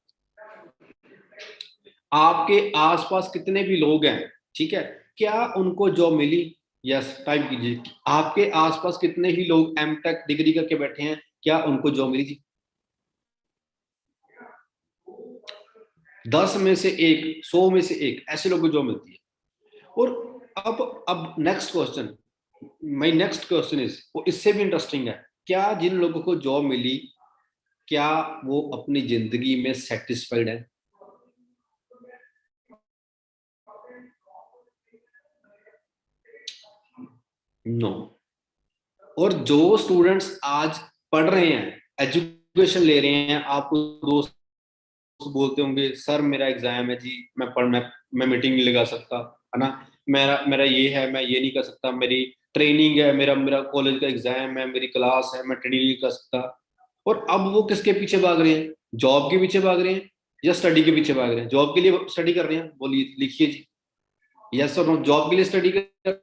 आपके आसपास कितने भी लोग हैं, ठीक है, क्या उनको जॉब मिली, यस टाइप कीजिए। आपके आसपास कितने ही लोग एमटेक डिग्री करके बैठे हैं, क्या उनको जॉब मिली जी। 10 में से एक, 100 में से एक ऐसे लोगों को जॉब मिलती है। और अब next question, my next question is, वो इससे भी इंटरेस्टिंग है, क्या जिन लोगों को जॉब मिली क्या वो अपनी जिंदगी में सेटिस्फाइड है। नो। और जो स्टूडेंट्स आज पढ़ रहे हैं, एजुकेशन ले रहे हैं, आपको दोस्त बोलते होंगे सर मेरा एग्जाम है जी, मैं मीटिंग नहीं लगा सकता, है ना, मेरा मेरा ये है, मैं ये नहीं कर सकता, मेरी ट्रेनिंग है, मेरा मेरा कॉलेज का एग्जाम है, मेरी क्लास है, मैं ट्रेनिंग नहीं कर सकता। और अब वो किसके पीछे भाग रहे हैं, जॉब के पीछे भाग रहे हैं या स्टडी के पीछे भाग रहे हैं। जॉब के लिए स्टडी कर रहे हैं, बोलिए लिखिए जी, यस और नो। जॉब के लिए स्टडी कर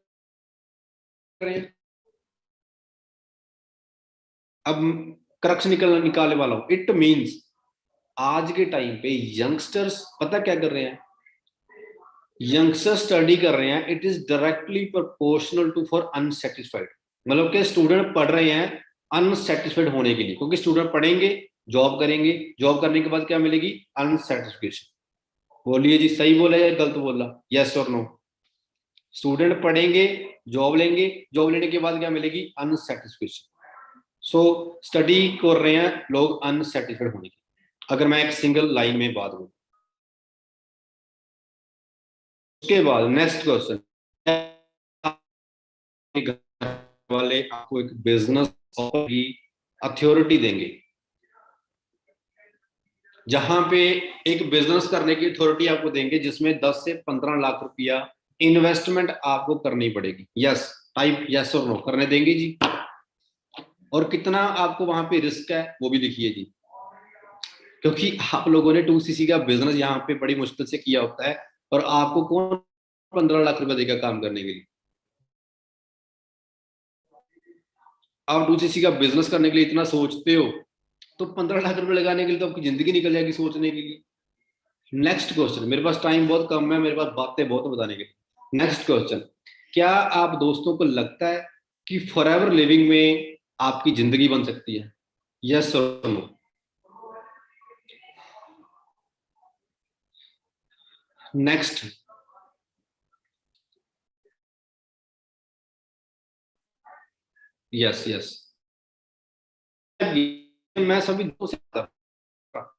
रहे हैं। अब क्रक्स निकालने वाला हूं, इट मींस आज के टाइम पे यंगस्टर्स पता क्या कर रहे हैं, यंगस्टर स्टडी कर रहे हैं, it is directly proportional to for unsatisfied. मतलब कि स्टूडेंट पढ़ रहे हैं अनसेटिस्फाइड होने के लिए, क्योंकि स्टूडेंट पढ़ेंगे, जॉब करेंगे, जॉब करने के बाद क्या मिलेगी, अनसेटिस्फेक्शन। बोलिए जी सही बोला या गलत बोला, यस और नो। स्टूडेंट पढ़ेंगे, जॉब लेंगे, जॉब लेने के बाद क्या मिलेगी, अनसेटिस्फेक्शन। सो स्टडी कर रहे हैं लोग अनसेटिस्फाइड होने की। अगर मैं एक सिंगल लाइन में बात करूं, उसके बाद नेक्स्ट क्वेश्चन, घर वाले आपको एक बिजनेस की अथॉरिटी देंगे, जहां पे एक बिजनेस करने की अथॉरिटी आपको देंगे जिसमें 10 से 15 लाख रुपया इन्वेस्टमेंट आपको करनी पड़ेगी, यस टाइप यस और नो करने देंगे जी। और कितना आपको वहां पे रिस्क है वो भी लिखिए जी, क्योंकि आप लोगों ने 2cc का बिजनेस यहाँ पे बड़ी मुश्किल से किया होता है, और आपको कौन 15 लाख रुपया देगा काम करने के लिए। आप 2cc का बिजनेस करने के लिए इतना सोचते हो, तो 15 लाख रुपए लगाने के लिए तो आपकी जिंदगी निकल जाएगी सोचने के लिए। नेक्स्ट क्वेश्चन, मेरे पास टाइम बहुत कम है, मेरे पास बातें बहुत बताने के लिए। नेक्स्ट क्वेश्चन, क्या आप दोस्तों को लगता है कि फॉरएवर लिविंग में आपकी जिंदगी बन सकती है? यस और नो? Next, yes yes. मैं सभी दोस्तों से बात कर रहा हूं।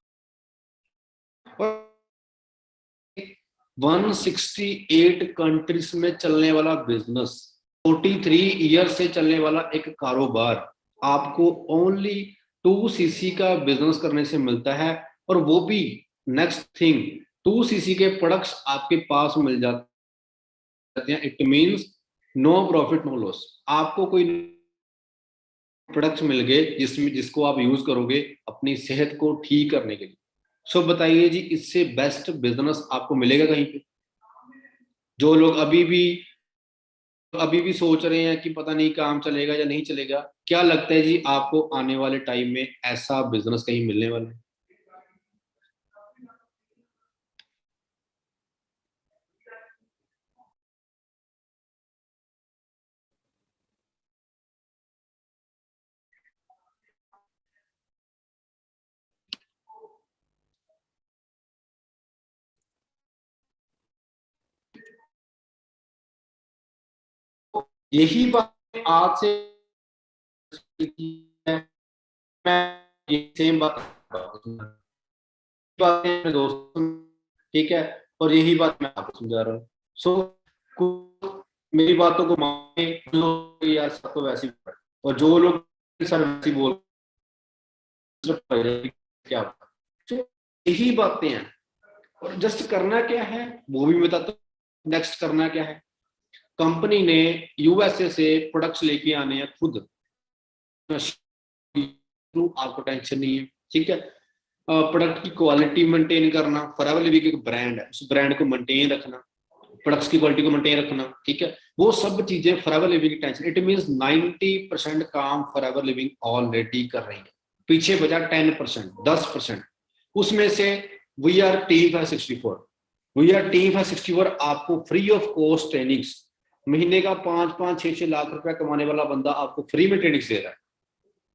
और 168 कंट्रीज में चलने वाला बिजनेस, 43 ईयर से चलने वाला एक कारोबार आपको ओनली 2 सीसी का बिजनेस करने से मिलता है। और वो भी नेक्स्ट थिंग, 2 सीसी के प्रोडक्ट्स आपके पास मिल जाते हैं। It means no profit no loss. आपको कोई प्रोडक्ट्स मिल गए जिसको आप यूज करोगे अपनी सेहत को ठीक करने के लिए। सो बताइए जी, इससे बेस्ट बिजनेस आपको मिलेगा कहीं पे? जो लोग अभी भी सोच रहे हैं कि पता नहीं काम चलेगा या नहीं चलेगा, क्या लगता है जी आपको आने वाले टाइम में ऐसा बिजनेस कहीं मिलने वाला है? यही बात आज से मैं ये सेम बात है दोस्तों, ठीक है, और यही बात मैं आपको समझा रहा हूँ। मेरी बातों को माने जो यार सब तो वैसे ही, और जो लोग सर वैसे ही बोल क्या, तो यही बातें हैं। और जस्ट करना क्या है वो भी बताता हूँ। नेक्स्ट करना क्या है, कंपनी ने यूएसए से प्रोडक्ट्स लेके आने हैं खुद, आपको टेंशन नहीं है, ठीक है। प्रोडक्ट की क्वालिटी मेंटेन करना, फॉरएवर लिविंग एक ब्रांड है, उस ब्रांड को मेंटेन रखना, प्रोडक्ट्स की क्वालिटी को मेंटेन रखना, ठीक है। वो सब चीजें फॉरएवर लिविंग की टेंशन, इट मींस 90% काम फॉरएवर लिविंग ऑलरेडी कर रही है। पीछे बचा 10%, 10%। उसमें से वी आर टीम है 64, वी आर टीम है 64 आपको फ्री ऑफ कॉस्ट ट्रेनिंग्स, महीने का 5-5, 6-6 लाख रुपया कमाने वाला बंदा आपको फ्री में ट्रेनिंग्स दे रहा है।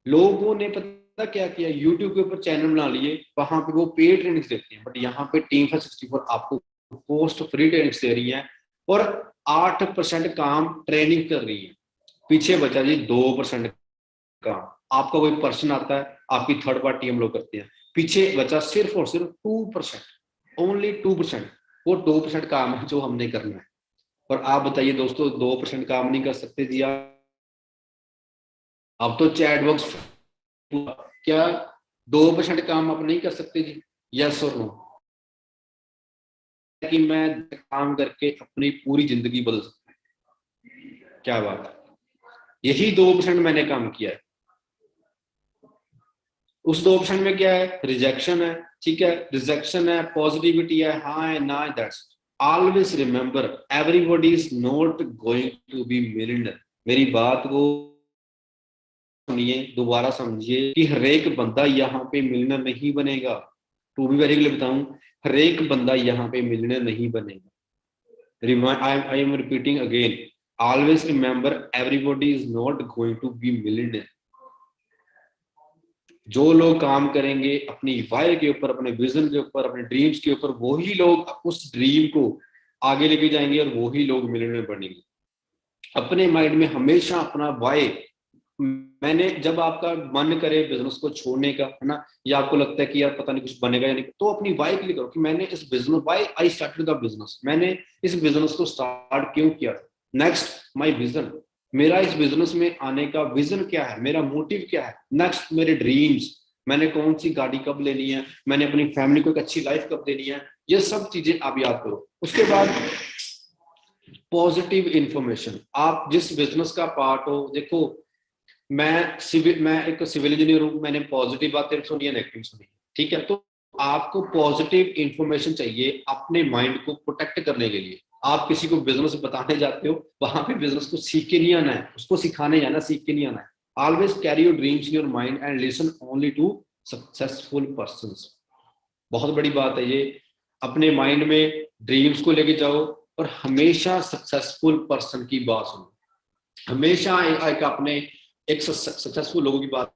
लोगों ने पता क्या किया, यूट्यूब के ऊपर चैनल बना लिए, वहां पे वो पेड ट्रेनिंग्स देते हैं, बट यहाँ पे टीम फॉर 64 आपको पोस्ट फ्री ट्रेनिंग्स दे रही है और 8% काम ट्रेनिंग कर रही है। पीछे बचा जी 2% काम, आपका कोई पर्सन आता है, आपकी थर्ड पार्टी हम लोग करते हैं, पीछे बचा सिर्फ और सिर्फ 2%, ओनली 2%। वो 2% काम है जो हमने करना है। और आप बताइए दोस्तों, 2% काम नहीं कर सकते जी आप? अब तो चैट बॉक्स, क्या 2% काम आप नहीं कर सकते जी? यस और नो? कि मैं काम करके अपनी पूरी जिंदगी बदल सकता हूं, क्या बात है। यही 2% मैंने काम किया है। उस 2% में क्या है, रिजेक्शन है, ठीक है, रिजेक्शन है, पॉजिटिविटी है, हाँ है ना है, that's always remember everybody is not going to be millionaire. मेरी बात को सुनिए, दोबारा समझिए कि हर एक बंदा यहाँ पे मिलियनर नहीं बनेगा। टू बी वेरी क्लियर बताऊं, हर एक बंदा यहाँ पे मिलियनर नहीं बनेगा। I am repeating again, always remember everybody is not going to be millionaire. जो लोग काम करेंगे अपनी वाई के ऊपर, अपने विजन के ऊपर, अपने ड्रीम्स के ऊपर, वही लोग उस ड्रीम को आगे लेके जाएंगे और वही लोग मिलियनर बनेंगे। अपने माइंड में हमेशा अपना वाई, मैंने जब आपका मन करे बिजनेस को छोड़ने का, है ना, या आपको लगता है कि यार पता नहीं कुछ बनेगा या नहीं, तो अपनी वाई क्लिक करो कि मैंने इस business, why I started the business, मैंने इस बिजनेस को स्टार्ट क्यों किया। नेक्स्ट, माय विजन, मेरा इस बिजनेस में आने का विजन क्या है, मेरा मोटिव क्या है। नेक्स्ट, मेरे ड्रीम्स, मैंने कौन सी गाड़ी कब लेनी है, मैंने अपनी फैमिली को एक अच्छी लाइफ कब देनी है, ये सब चीजें आप याद करो। उसके बाद पॉजिटिव इंफॉर्मेशन, आप जिस बिजनेस का पार्ट हो, देखो मैं एक सिविल इंजीनियर हूं, मैंने पॉजिटिव बातें सुनी है, नेगेटिव सुनी है, ठीक है। तो आपको पॉजिटिव इंफॉर्मेशन चाहिए अपने माइंड को प्रोटेक्ट करने के लिए। आप किसी को बिजनेस बताने जाते हो, वहां पे बिजनेस को सीख के नहीं आना है, उसको सिखाने जाना, सीख के नहीं आना है। Always carry your dreams in your mind and listen only to successful persons. बहुत बड़ी बात है ये, अपने माइंड में ड्रीम्स को लेके जाओ और हमेशा सक्सेसफुल पर्सन की बात सुनो, हमेशा एक आपने एक सक्सेसफुल लोगों की बात,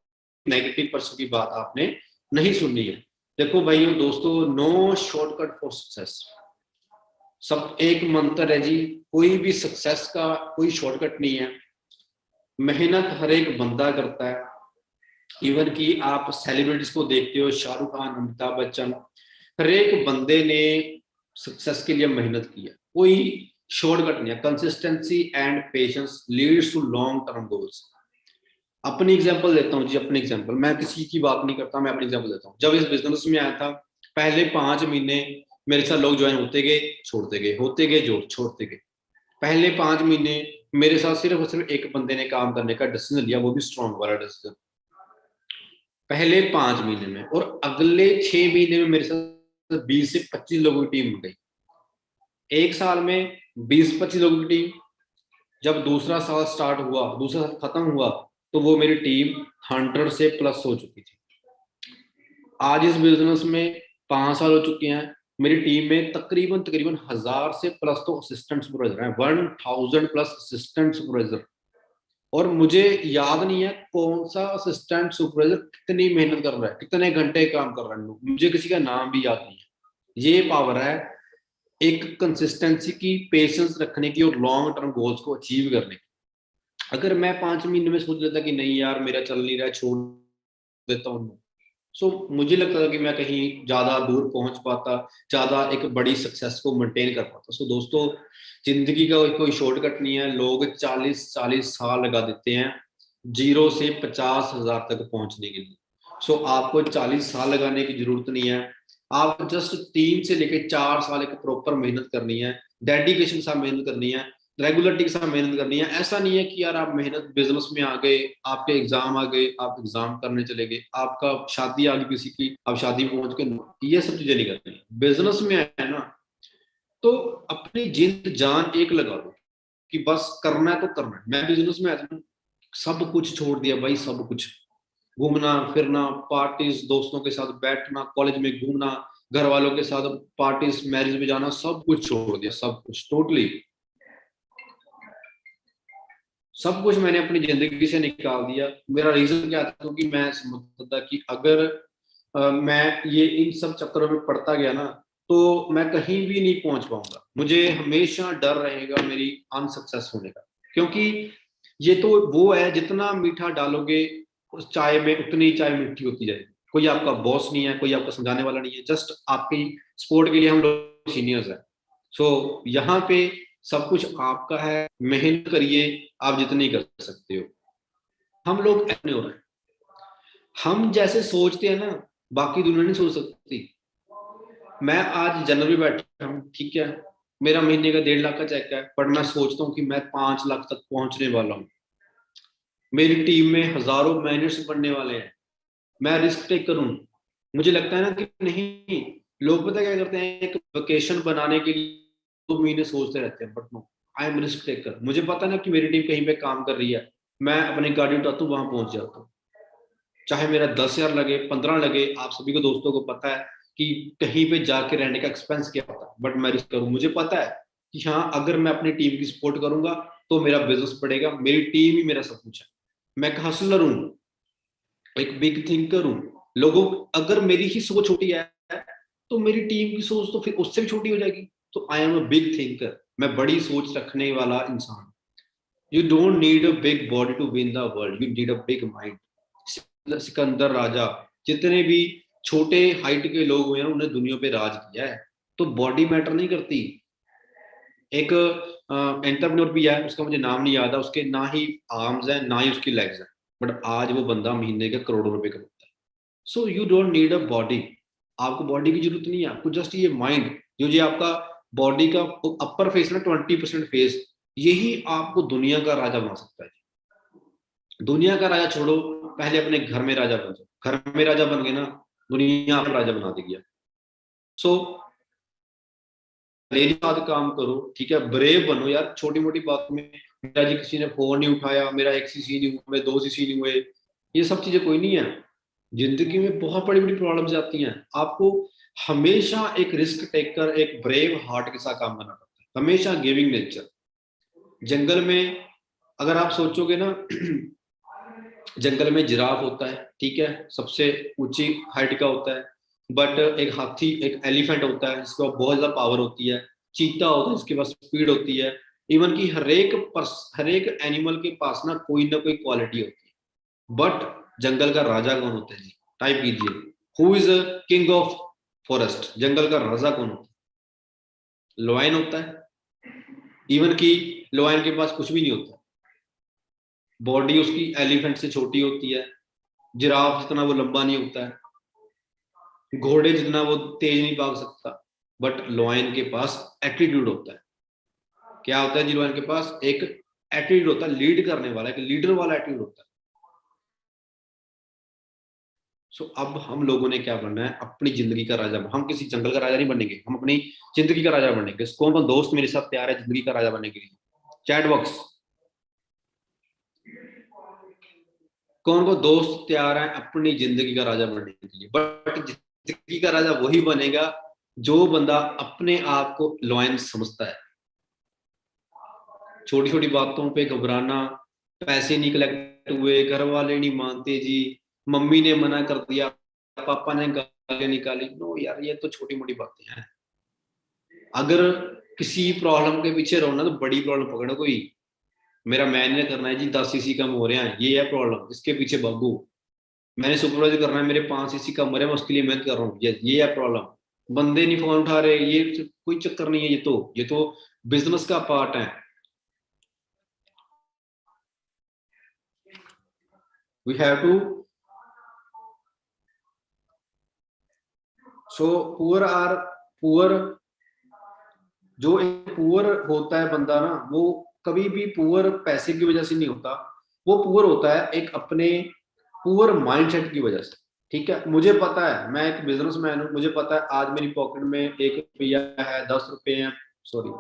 नेगेटिव पर्सन की बात आपने नहीं सुननी है। देखो भाइयों दोस्तों, नो शॉर्टकट फॉर सक्सेस। सब एक मंत्र है जी, कोई भी सक्सेस का कोई शॉर्टकट नहीं है। मेहनत हर एक बंदा करता है। इवन कि आप सेलिब्रिटीज को देखते हो, शाहरुख खान, अमिताभ बच्चन, हर एक बंदे ने सक्सेस के लिए मेहनत की है। कोई शॉर्टकट नहीं है। Consistency and patience leads to long term goals. अपनी एग्जांपल देता हूँ जी, अपनी एग्जांपल, मैं किसी की बात नहीं करता, मैं अपनी एग्जांपल देता हूँ। जब इस बिजनेस में आया था, पहले 5 महीने मेरे साथ लोग ज्वाइन होते गए, छोड़ते गए, होते गए, जो छोड़ते गए। पहले 5 महीने मेरे साथ सिर्फ और सिर्फ एक बंदे ने काम करने का डिसीजन लिया, वो भी स्ट्रॉन्ग वाला डिसीजन, पहले 5 महीने में। और अगले 6 महीने में मेरे साथ 20 से 25 लोगों की टीम बन गई। एक साल में 20-25 लोगों की टीम। जब दूसरा साल स्टार्ट हुआ, दूसरा साल खत्म हुआ, तो वो मेरी टीम 100 से प्लस हो चुकी थी। आज इस बिजनेस में 5 साल हो चुके हैं। मेरी टीम में तकरीबन 1000 से प्लस तो असिस्टेंट सुपरवाइजर हैं, 1000 प्लस असिस्टेंट सुपरवाइजर। और मुझे याद नहीं है कौन सा असिस्टेंट सुपरवाइजर कितनी मेहनत कर रहा है, कितने घंटे काम कर रहा है, मुझे किसी का नाम भी याद नहीं है। ये पावर है एक कंसिस्टेंसी की, पेशेंस रखने की और लॉन्ग टर्म गोल्स को अचीव करने की। अगर मैं 5 महीने में सोच लेता कि नहीं यार मेरा चल नहीं रहा है, छोड़ देता हूँ, मुझे लगता था कि मैं कहीं ज्यादा दूर पहुंच पाता, ज्यादा एक बड़ी सक्सेस को मेंटेन कर पाता। दोस्तों, जिंदगी का कोई शॉर्टकट नहीं है। लोग 40 साल लगा देते हैं 0 से 50,000 तक पहुंचने के लिए। आपको 40 साल लगाने की जरूरत नहीं है। आप जस्ट 3 से लेकर 4 साल एक प्रॉपर मेहनत करनी है, डेडिकेशन के साथ मेहनत करनी है, रेगुलरिटी के साथ मेहनत करनी है। ऐसा नहीं है कि यार आप मेहनत बिजनेस में आ गए, आपके एग्जाम आ गए, आप एग्जाम करने चले गए, आपका शादी आ गई किसी की, आप शादी में पहुंच के, ये सब चीजें नहीं करनी। बिजनेस में है ना, तो अपनी जिंद जान एक लगा दो कि बस करना है तो करना है। मैं बिजनेस में आया था, सब कुछ छोड़ दिया भाई, सब कुछ, घूमना फिरना, पार्टीज, दोस्तों के साथ बैठना, कॉलेज में घूमना, घर वालों के साथ पार्टीज, मैरिज में जाना, सब कुछ छोड़ दिया, सब कुछ टोटली, सब कुछ मैंने अपनी जिंदगी से निकाल दिया। मेरा रीजन क्या था, क्योंकि मैं समझता था कि अगर मैं ये इन सब चक्करों में पड़ता गया ना, तो मैं कहीं भी नहीं पहुंच पाऊंगा। मुझे हमेशा डर रहेगा मेरी अनसक्सेस होने का, क्योंकि ये तो वो है, जितना मीठा डालोगे उस चाय में उतनी चाय मीठी होती जाएगी। कोई आपका बॉस नहीं है, कोई आपको समझाने वाला नहीं है, जस्ट आपकी सपोर्ट के लिए हम लोग सीनियर्स हैं। यहाँ पे सब कुछ आपका है, मेहनत करिए, आप जितनी कर सकते हो। हम लोग ऐसे हो रहे हैं, हम जैसे सोचते हैं ना, बाकी दुनिया नहीं सोच सकती। मैं आज जनवरी बैठा हूँ, ठीक है, मेरा महीने का 1.5 लाख का चेक है, पर मैं सोचता हूँ कि मैं 5 लाख तक पहुंचने वाला हूँ। मेरी टीम में हजारों मैनेजर्स बनने वाले हैं। मैं रिस्क टेक करूँ। मुझे लगता है ना कि नहीं, लोग पता क्या करते हैं, एक वेकेशन बनाने के लिए 2 महीने सोचते रहते हैं, but no, I am risk taker. मुझे पता ना कि मेरी टीम कहीं पे काम कर रही है, मैं अपनी गाड़ी उठाता हूँ, वहां पहुंच जाता हूँ, चाहे मेरा 10,000 लगे, 15 लगे। आप सभी को दोस्तों को पता है कि कहीं पे जाके रहने का एक्सपेंस क्या होता है, बट मैं रिस्क करूँ। मुझे पता है कि हाँ, अगर मैं अपनी टीम की सपोर्ट करूंगा तो मेरा बिजनेस बढ़ेगा, मेरी टीम ही मेरा सब कुछ है। मैं एक हसलर हूँ, एक बिग थिंकर हूँ। लोगों, अगर मेरी ही सोच छोटी है तो मेरी टीम की सोच तो फिर उससे भी छोटी हो जाएगी। तो I am a big thinker, मैं बड़ी सोच रखने वाला इंसान। You don't need a big body to win the world, you need a big mind. Sikandar राजा, जितने भी छोटे हाइट के लोग हुए हैं, उन्होंने दुनिया पे राज किया है। तो बॉडी मैटर नहीं करती। एक एंटरप्रेन्योर भी है, उसका मुझे नाम नहीं याद है, उसके ना ही आर्म्स हैं ना ही उसकी लेग्स हैं, बट आज वो बंदा महीने के करोड़ों रुपए कमाता है। So you don't need a body. आपको बॉडी की जरूरत नहीं है, आपको जस्ट ये माइंड, जो ये आपका बॉडी का अपर फेस ना, 20% फेस, यही आपको दुनिया का राजा बना सकता है। दुनिया का राजा छोड़ो, पहले अपने घर में राजा बन जाओ। घर में राजा बन गए ना, दुनिया आप राजा बना देगी। सो मेरे साथ काम करो, ठीक है, ब्रेव बनो यार। छोटी मोटी बात में मेरा जी किसी ने फोन नहीं उठाया, मेरा एक सीसी नहीं हुआ, मेरे 2 सीसी नहीं हुए, ये सब चीजें कोई नहीं है। जिंदगी में बहुत बड़ी बड़ी प्रॉब्लम्स आती हैं। आपको हमेशा एक रिस्क टेकर, एक ब्रेव हार्ट के साथ काम करना पड़ता है। हमेशा गिविंग नेचर। जंगल में अगर आप सोचोगे ना, जंगल में जिराफ होता है, ठीक है, सबसे ऊंची हाइट का होता है, बट एक हाथी, एक एलिफेंट होता है जिसके पास बहुत ज्यादा पावर होती है, चीता होता है जिसके पास स्पीड होती है, इवन की हर एक एनिमल के पास ना कोई क्वालिटी होती है। बट जंगल का राजा कौन होता है जी? टाइप कीजिए, who is king of forest? जंगल का राजा कौन होता है? लॉयन होता है। इवन की लॉयन के पास कुछ भी नहीं होता, बॉडी उसकी एलिफेंट से छोटी होती है, जिराफ जितना वो लंबा नहीं होता है, घोड़े जितना वो तेज नहीं भाग सकता, बट लॉयन के पास एटीट्यूड होता है। क्या होता है जी? लॉयन के पास एक एटीट्यूड होता है, लीड करने वाला, एक लीडर वाला एटीट्यूड होता है। सो अब हम लोगों ने क्या बनना है? अपनी जिंदगी का राजा। हम किसी जंगल का राजा नहीं बनेंगे, हम अपनी जिंदगी का राजा बनेंगे। कौन कौन दोस्त मेरे साथ तैयार है जिंदगी का राजा बनने के लिए? चैट बॉक्स, कौन कौन दोस्त तैयार है अपनी जिंदगी का राजा बनने के लिए? बट जिंदगी का राजा वही बनेगा जो बंदा अपने आप को लॉयन समझता है। छोटी छोटी बातों पे घबराना, पैसे नहीं कलेक्ट हुए, घर वाले नहीं मानते जी, मम्मी ने मना कर दिया, पापा ने गालियां निकाली, नो यार, ये तो छोटी मोटी बातें हैं। अगर किसी प्रॉब्लम के पीछे रोना तो बड़ी प्रॉब्लम पकड़ो कोई। मेरा मैनेज करना है जी, 10 सीसी कम हो रहे हैं, ये है प्रॉब्लम, इसके पीछे भागो। मैंने सुपरवाइजर करना है, मेरे 5 सीसी कम हो रहे हैं, मैं उसके लिए मेहनत कर रहा हूँ, ये है प्रॉब्लम। बंदे नहीं फोन उठा रहे, ये कोई चक्कर नहीं है, ये तो बिजनेस का पार्ट है। We have to, so poor, जो एक पुअर होता है बंदा ना, वो कभी भी पुअर पैसे की वजह से नहीं होता, वो पुअर होता है एक अपने पुअर माइंडसेट की वजह से। ठीक है, मुझे पता है, मैं एक बिजनेसमैन हूँ, मुझे पता है आज मेरी पॉकेट में 1 रुपया है, 10 रुपए है, सॉरी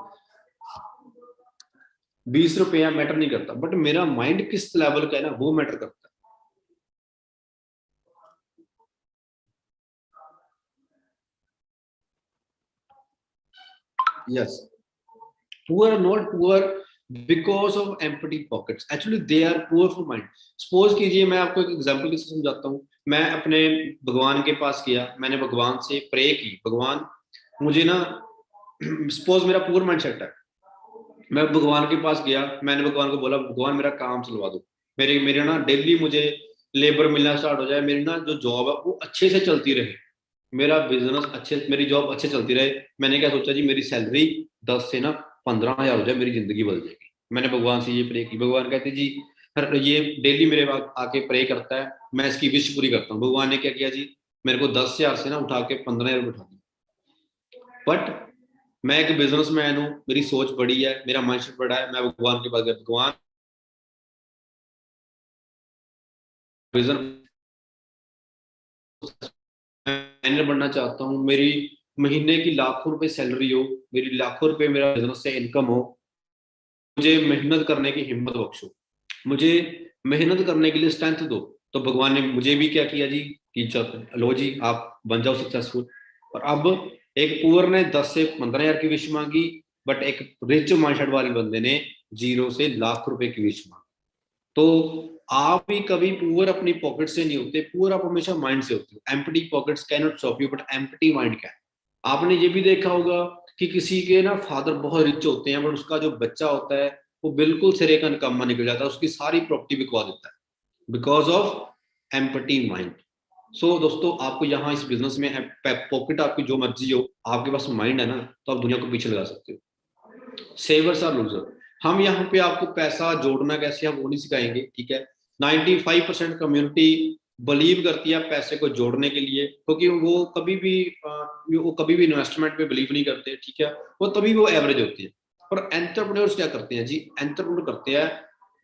20 रुपया, मैटर नहीं करता, बट मेरा माइंड किस लेवल का है ना, वो मैटर करता है। Yes, poor are not poor because of empty pockets, actually they are poor for mind। Suppose कीजिए, मैं आपको एक एग्जांपल के साथ समझाता हूँ। मैं अपने भगवान के पास गया, मैंने भगवान से प्रे की, भगवान मुझे ना, सपोज मेरा पुअर माइंडसेट है, मैं भगवान के पास गया, मैंने भगवान को बोला, भगवान मेरा काम चलवा दो, मेरे मेरे ना डेली मुझे लेबर मिलना स्टार्ट हो जाए, मेरी ना जो जॉब है वो अच्छे से चलती रहे, मेरा बिजनेस अच्छे, मेरी जॉब अच्छे चलती रहे। मैंने क्या सोचा जी, मेरी सैलरी 10 से ना 15 हज़ार हो जाए, मेरी जिंदगी बदल जाएगी। मैंने भगवान से ये प्रे की, भगवान कहते जी, ये डेली मेरे आके प्रे करता है, मैं इसकी विश पूरी करता हूँ। भगवान ने क्या किया जी, मेरे को 10 हज़ार से ना उठा के 15 हज़ार उठा दिया। बट मैं एक बिजनेसमैन हूँ, मेरी सोच बड़ी है, मेरा माइंडसेट बड़ा है, मैं भगवान के पास गया, भगवान विजन मैनेजर बनना चाहता हूँ, मेरी महीने की लाखों रुपए सैलरी हो, मेरी लाखों रुपए मेरा बिजनेस से इनकम हो, मुझे मेहनत करने की हिम्मत बख्शो, मुझे मेहनत करने के लिए स्ट्रेंथ दो। तो भगवान ने मुझे भी क्या किया जी, कि लो जी आप बन जाओ सक्सेसफुल। और अब एक पुअर ने 10 से 15 हज़ार की विश मांगी, बट एक रिच माइंडसेट वाले बंदे ने 0 से लाख रुपए की विश मांगी। तो आप भी कभी पुअर अपनी पॉकेट से नहीं होते, पुअर आप हमेशा माइंड से होते हो। Empty pockets can not stop you, but empty mind can. आपने ये भी देखा होगा कि किसी के ना फादर बहुत रिच होते हैं, बट उसका जो बच्चा होता है वो बिल्कुल सिरे का निकम्मा निकल जाता है, उसकी सारी प्रॉपर्टी बिकवा देता है, बिकॉज ऑफ एम्प्टी माइंड। सो दोस्तों, आपको यहाँ इस बिजनेस में पॉकेट आपकी जो मर्जी हो, आपके पास माइंड है ना, तो आप दुनिया को पीछे लगा सकते हो। सेवर्स आर लूजर। हम यहाँ पे आपको पैसा जोड़ना कैसे, हम वो नहीं सिखाएंगे, ठीक है। 95% कम्युनिटी बिलीव करती है पैसे को जोड़ने के लिए, क्योंकि वो कभी भी इन्वेस्टमेंट पे बिलीव नहीं करते, ठीक है, वो तभी वो एवरेज होती है। पर एंटरप्रेन्योर्स क्या करते हैं जी, एंटरप्रेन्योर करते हैं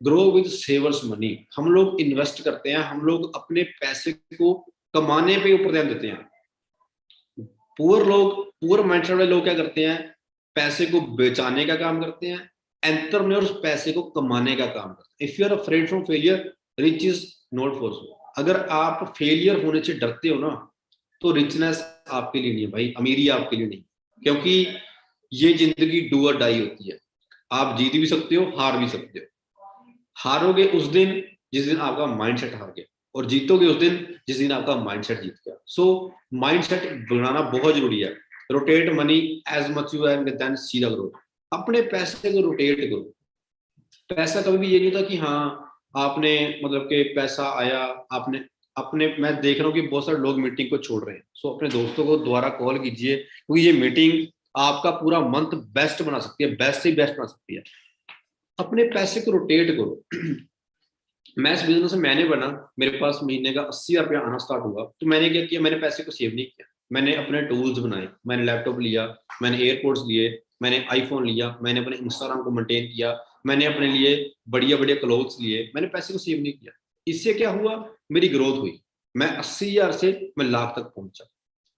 ग्रो विद सेवर्स मनी। हम लोग इन्वेस्ट करते हैं, हम लोग अपने पैसे को कमाने पे ऊपर ध्यान देते हैं। पुअर माइंडसेट वाले लोग क्या करते हैं, पैसे को बेचाने का काम करते हैं। एंटरप्रेन्योर्स पैसे को कमाने का काम करते हैं। If you are afraid from failure, rich is not for you. अगर आप फेलियर होने से डरते हो ना, तो रिचनेस आपके लिए नहीं है भाई, अमीरी आपके लिए नहीं। क्योंकि ये जिंदगी डू और डाई होती है, आप जीत भी सकते हो, हार भी सकते हो। हारोगे उस दिन जिस दिन आपका माइंडसेट हार गया, और जीतोगे उस दिन जिस दिन आपका माइंडसेट जीत गया। सो माइंडसेट बनाना बहुत जरूरी है। Rotate money as much you have then see the growth. अपने पैसे को रोटेट करो। पैसा कभी भी ये नहीं था कि हाँ आपने मतलब कि पैसा आया, आपने अपने, मैं देख रहा हूँ कि बहुत सारे लोग मीटिंग को छोड़ रहे हैं। सो अपने दोस्तों को दोबारा कॉल कीजिए, क्योंकि ये मीटिंग आपका पूरा मंथ बेस्ट बना सकती है, बेस्ट से बेस्ट बना सकती है। अपने पैसे को रोटेट करो। मैं इस बिजनेस में मैंने बना, मेरे पास महीने का 80,000 रुपया आना स्टार्ट हुआ, तो मैंने क्या किया, मैंने पैसे को सेव नहीं किया, मैंने अपने टूल्स बनाए, मैंने लैपटॉप लिया, मैंने एयरपोर्ट्स लिए, मैंने आईफोन लिया, मैंने अपने इंस्टाग्राम को मेंटेन किया, मैंने अपने लिए बढ़िया बढ़िया क्लोथ्स लिए, मैंने पैसे को सेव नहीं किया। इससे क्या हुआ, मेरी ग्रोथ हुई। मैं 80,000 से मैं लाख तक पहुंचा,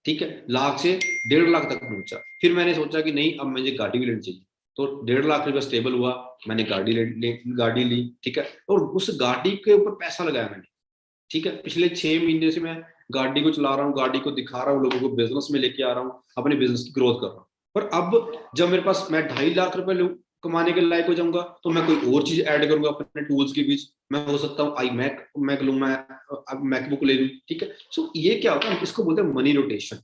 ठीक है, लाख से 1.5 लाख तक पहुंचा। फिर मैंने सोचा कि नहीं, अब मुझे गाड़ी भी लेनी चाहिए, तो 1.5 लाख रुपया स्टेबल हुआ, मैंने गाड़ी ली, ठीक है, और उस गाड़ी के ऊपर पैसा लगाया मैंने, ठीक है। पिछले 6 महीने से मैं गाड़ी को चला रहा हूँ, गाड़ी को दिखा रहा हूँ, लोगों को बिजनेस में लेके आ रहा हूँ, अपने बिजनेस की ग्रोथ कर रहा हूँ। पर अब जब मेरे पास, मैं 2.5 लाख रुपए कमाने के लायक हो जाऊंगा, तो मैं कोई और चीज ऐड करूंगा अपने टूल्स के बीच। मैं हो सकता हूँ आई मैक लूँ, मैं अब मैकबुक ले लूँ, ठीक है। सो ये क्या होता है, इसको बोलते हैं मनी रोटेशन।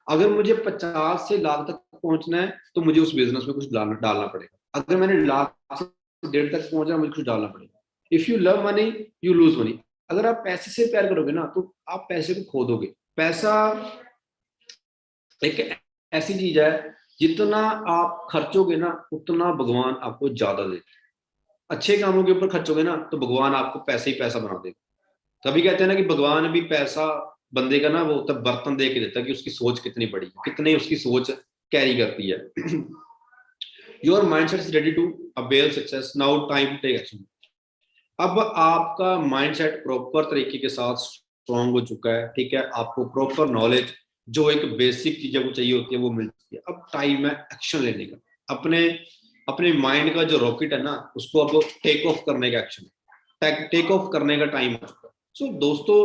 अगर मुझे 50 से लाख तक पहुंचना है, तो मुझे उस बिजनेस में कुछ डालना पड़ेगा। अगर मैंने लाख से 1.5 तक पहुंचना है, मुझे कुछ डालना पड़ेगा। If you love money you lose money. अगर आप पैसे से प्यार करोगे ना, तो आप पैसे को खो दोगे। पैसा एक ऐसी चीज है, जितना आप खर्चोगे ना, उतना भगवान आपको ज्यादा देगा। अच्छे कामों के ऊपर खर्चोगे ना, तो भगवान आपको पैसे ही पैसा बना देगा। तभी कहते हैं ना कि भगवान भी पैसा बंदे का ना, वो तब बर्तन दे के देता है कि उसकी सोच कितनी बड़ी है, कितनी उसकी सोच कैरी करती है। Your mindset is ready to avail success, now time to take action. अब आपका माइंडसेट प्रॉपर तरीके के साथ स्ट्रॉन्ग हो चुका है, ठीक है, आपको प्रॉपर नॉलेज, जो एक बेसिक चीजें को चाहिए होती है, वो मिल चुकी है। अब टाइम है एक्शन लेने का। अपने अपने माइंड का जो रॉकेट है ना, उसको अब टेक ऑफ करने का एक्शन, टेक ऑफ करने का टाइम हो चुका है। सो दोस्तों,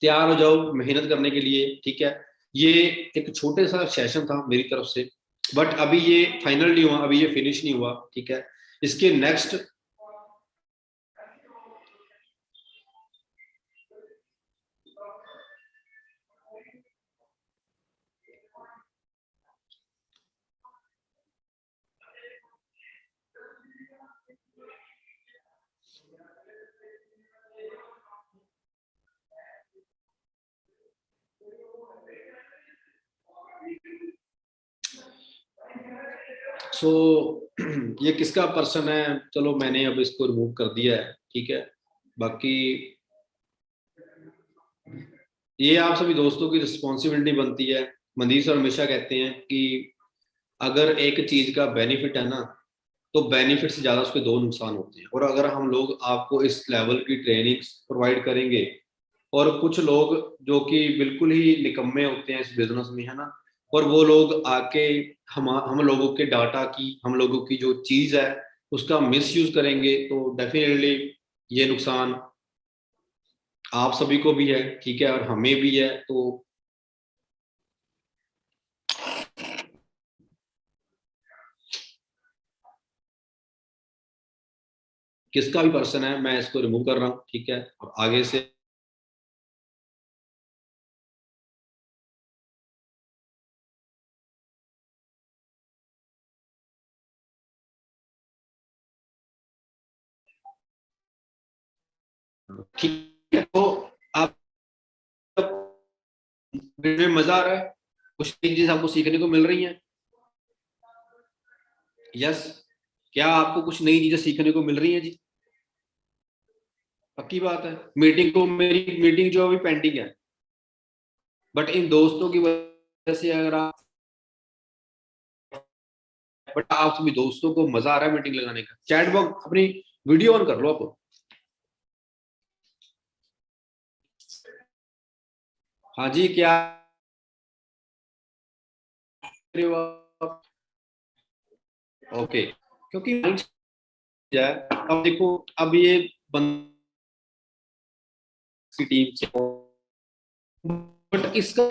तैयार हो जाओ मेहनत करने के लिए, ठीक है। ये एक छोटे सा सेशन था मेरी तरफ से, बट अभी ये फाइनल नहीं हुआ, अभी ये फिनिश नहीं हुआ, ठीक है। इसके नेक्स्ट सो ये किसका पर्सन है, चलो मैंने अब इसको रिमूव कर दिया है, ठीक है। बाकी ये आप सभी दोस्तों की रिस्पॉन्सिबिलिटी बनती है। मनदीप सर हमेशा कहते हैं कि अगर एक चीज का बेनिफिट है ना, तो बेनिफिट से ज्यादा उसके दो नुकसान होते हैं। और अगर हम लोग आपको इस लेवल की ट्रेनिंग प्रोवाइड करेंगे, और कुछ लोग जो कि बिल्कुल ही निकम्मे होते हैं इस बिजनेस में, है ना, और वो लोग आके हम लोगों के डाटा की, हम लोगों की जो चीज है उसका मिस यूज करेंगे, तो डेफिनेटली ये नुकसान आप सभी को भी है, ठीक है, और हमें भी है। तो किसका भी पर्सन है, मैं इसको रिमूव कर रहा हूँ, ठीक है, और आगे से ठीक है। तो आप वीडियो में मजा आ रहा है, कुछ चीजें आपको सीखने को मिल रही हैं? यस, क्या आपको कुछ नई चीजें सीखने को मिल रही हैं जी? पक्की बात है। मीटिंग को, मेरी मीटिंग जो अभी पेंडिंग है, बट इन दोस्तों की वजह से, अगर आप, बट आप सभी दोस्तों को मजा आ रहा है मीटिंग लगाने का, चैट बॉक्स अपनी वीडियो ऑन कर लो आप। हाँ जी, क्या कर रहे हो आप? ओके, क्योंकि अब देखो, अब ये बंद की टीम से, बट इसका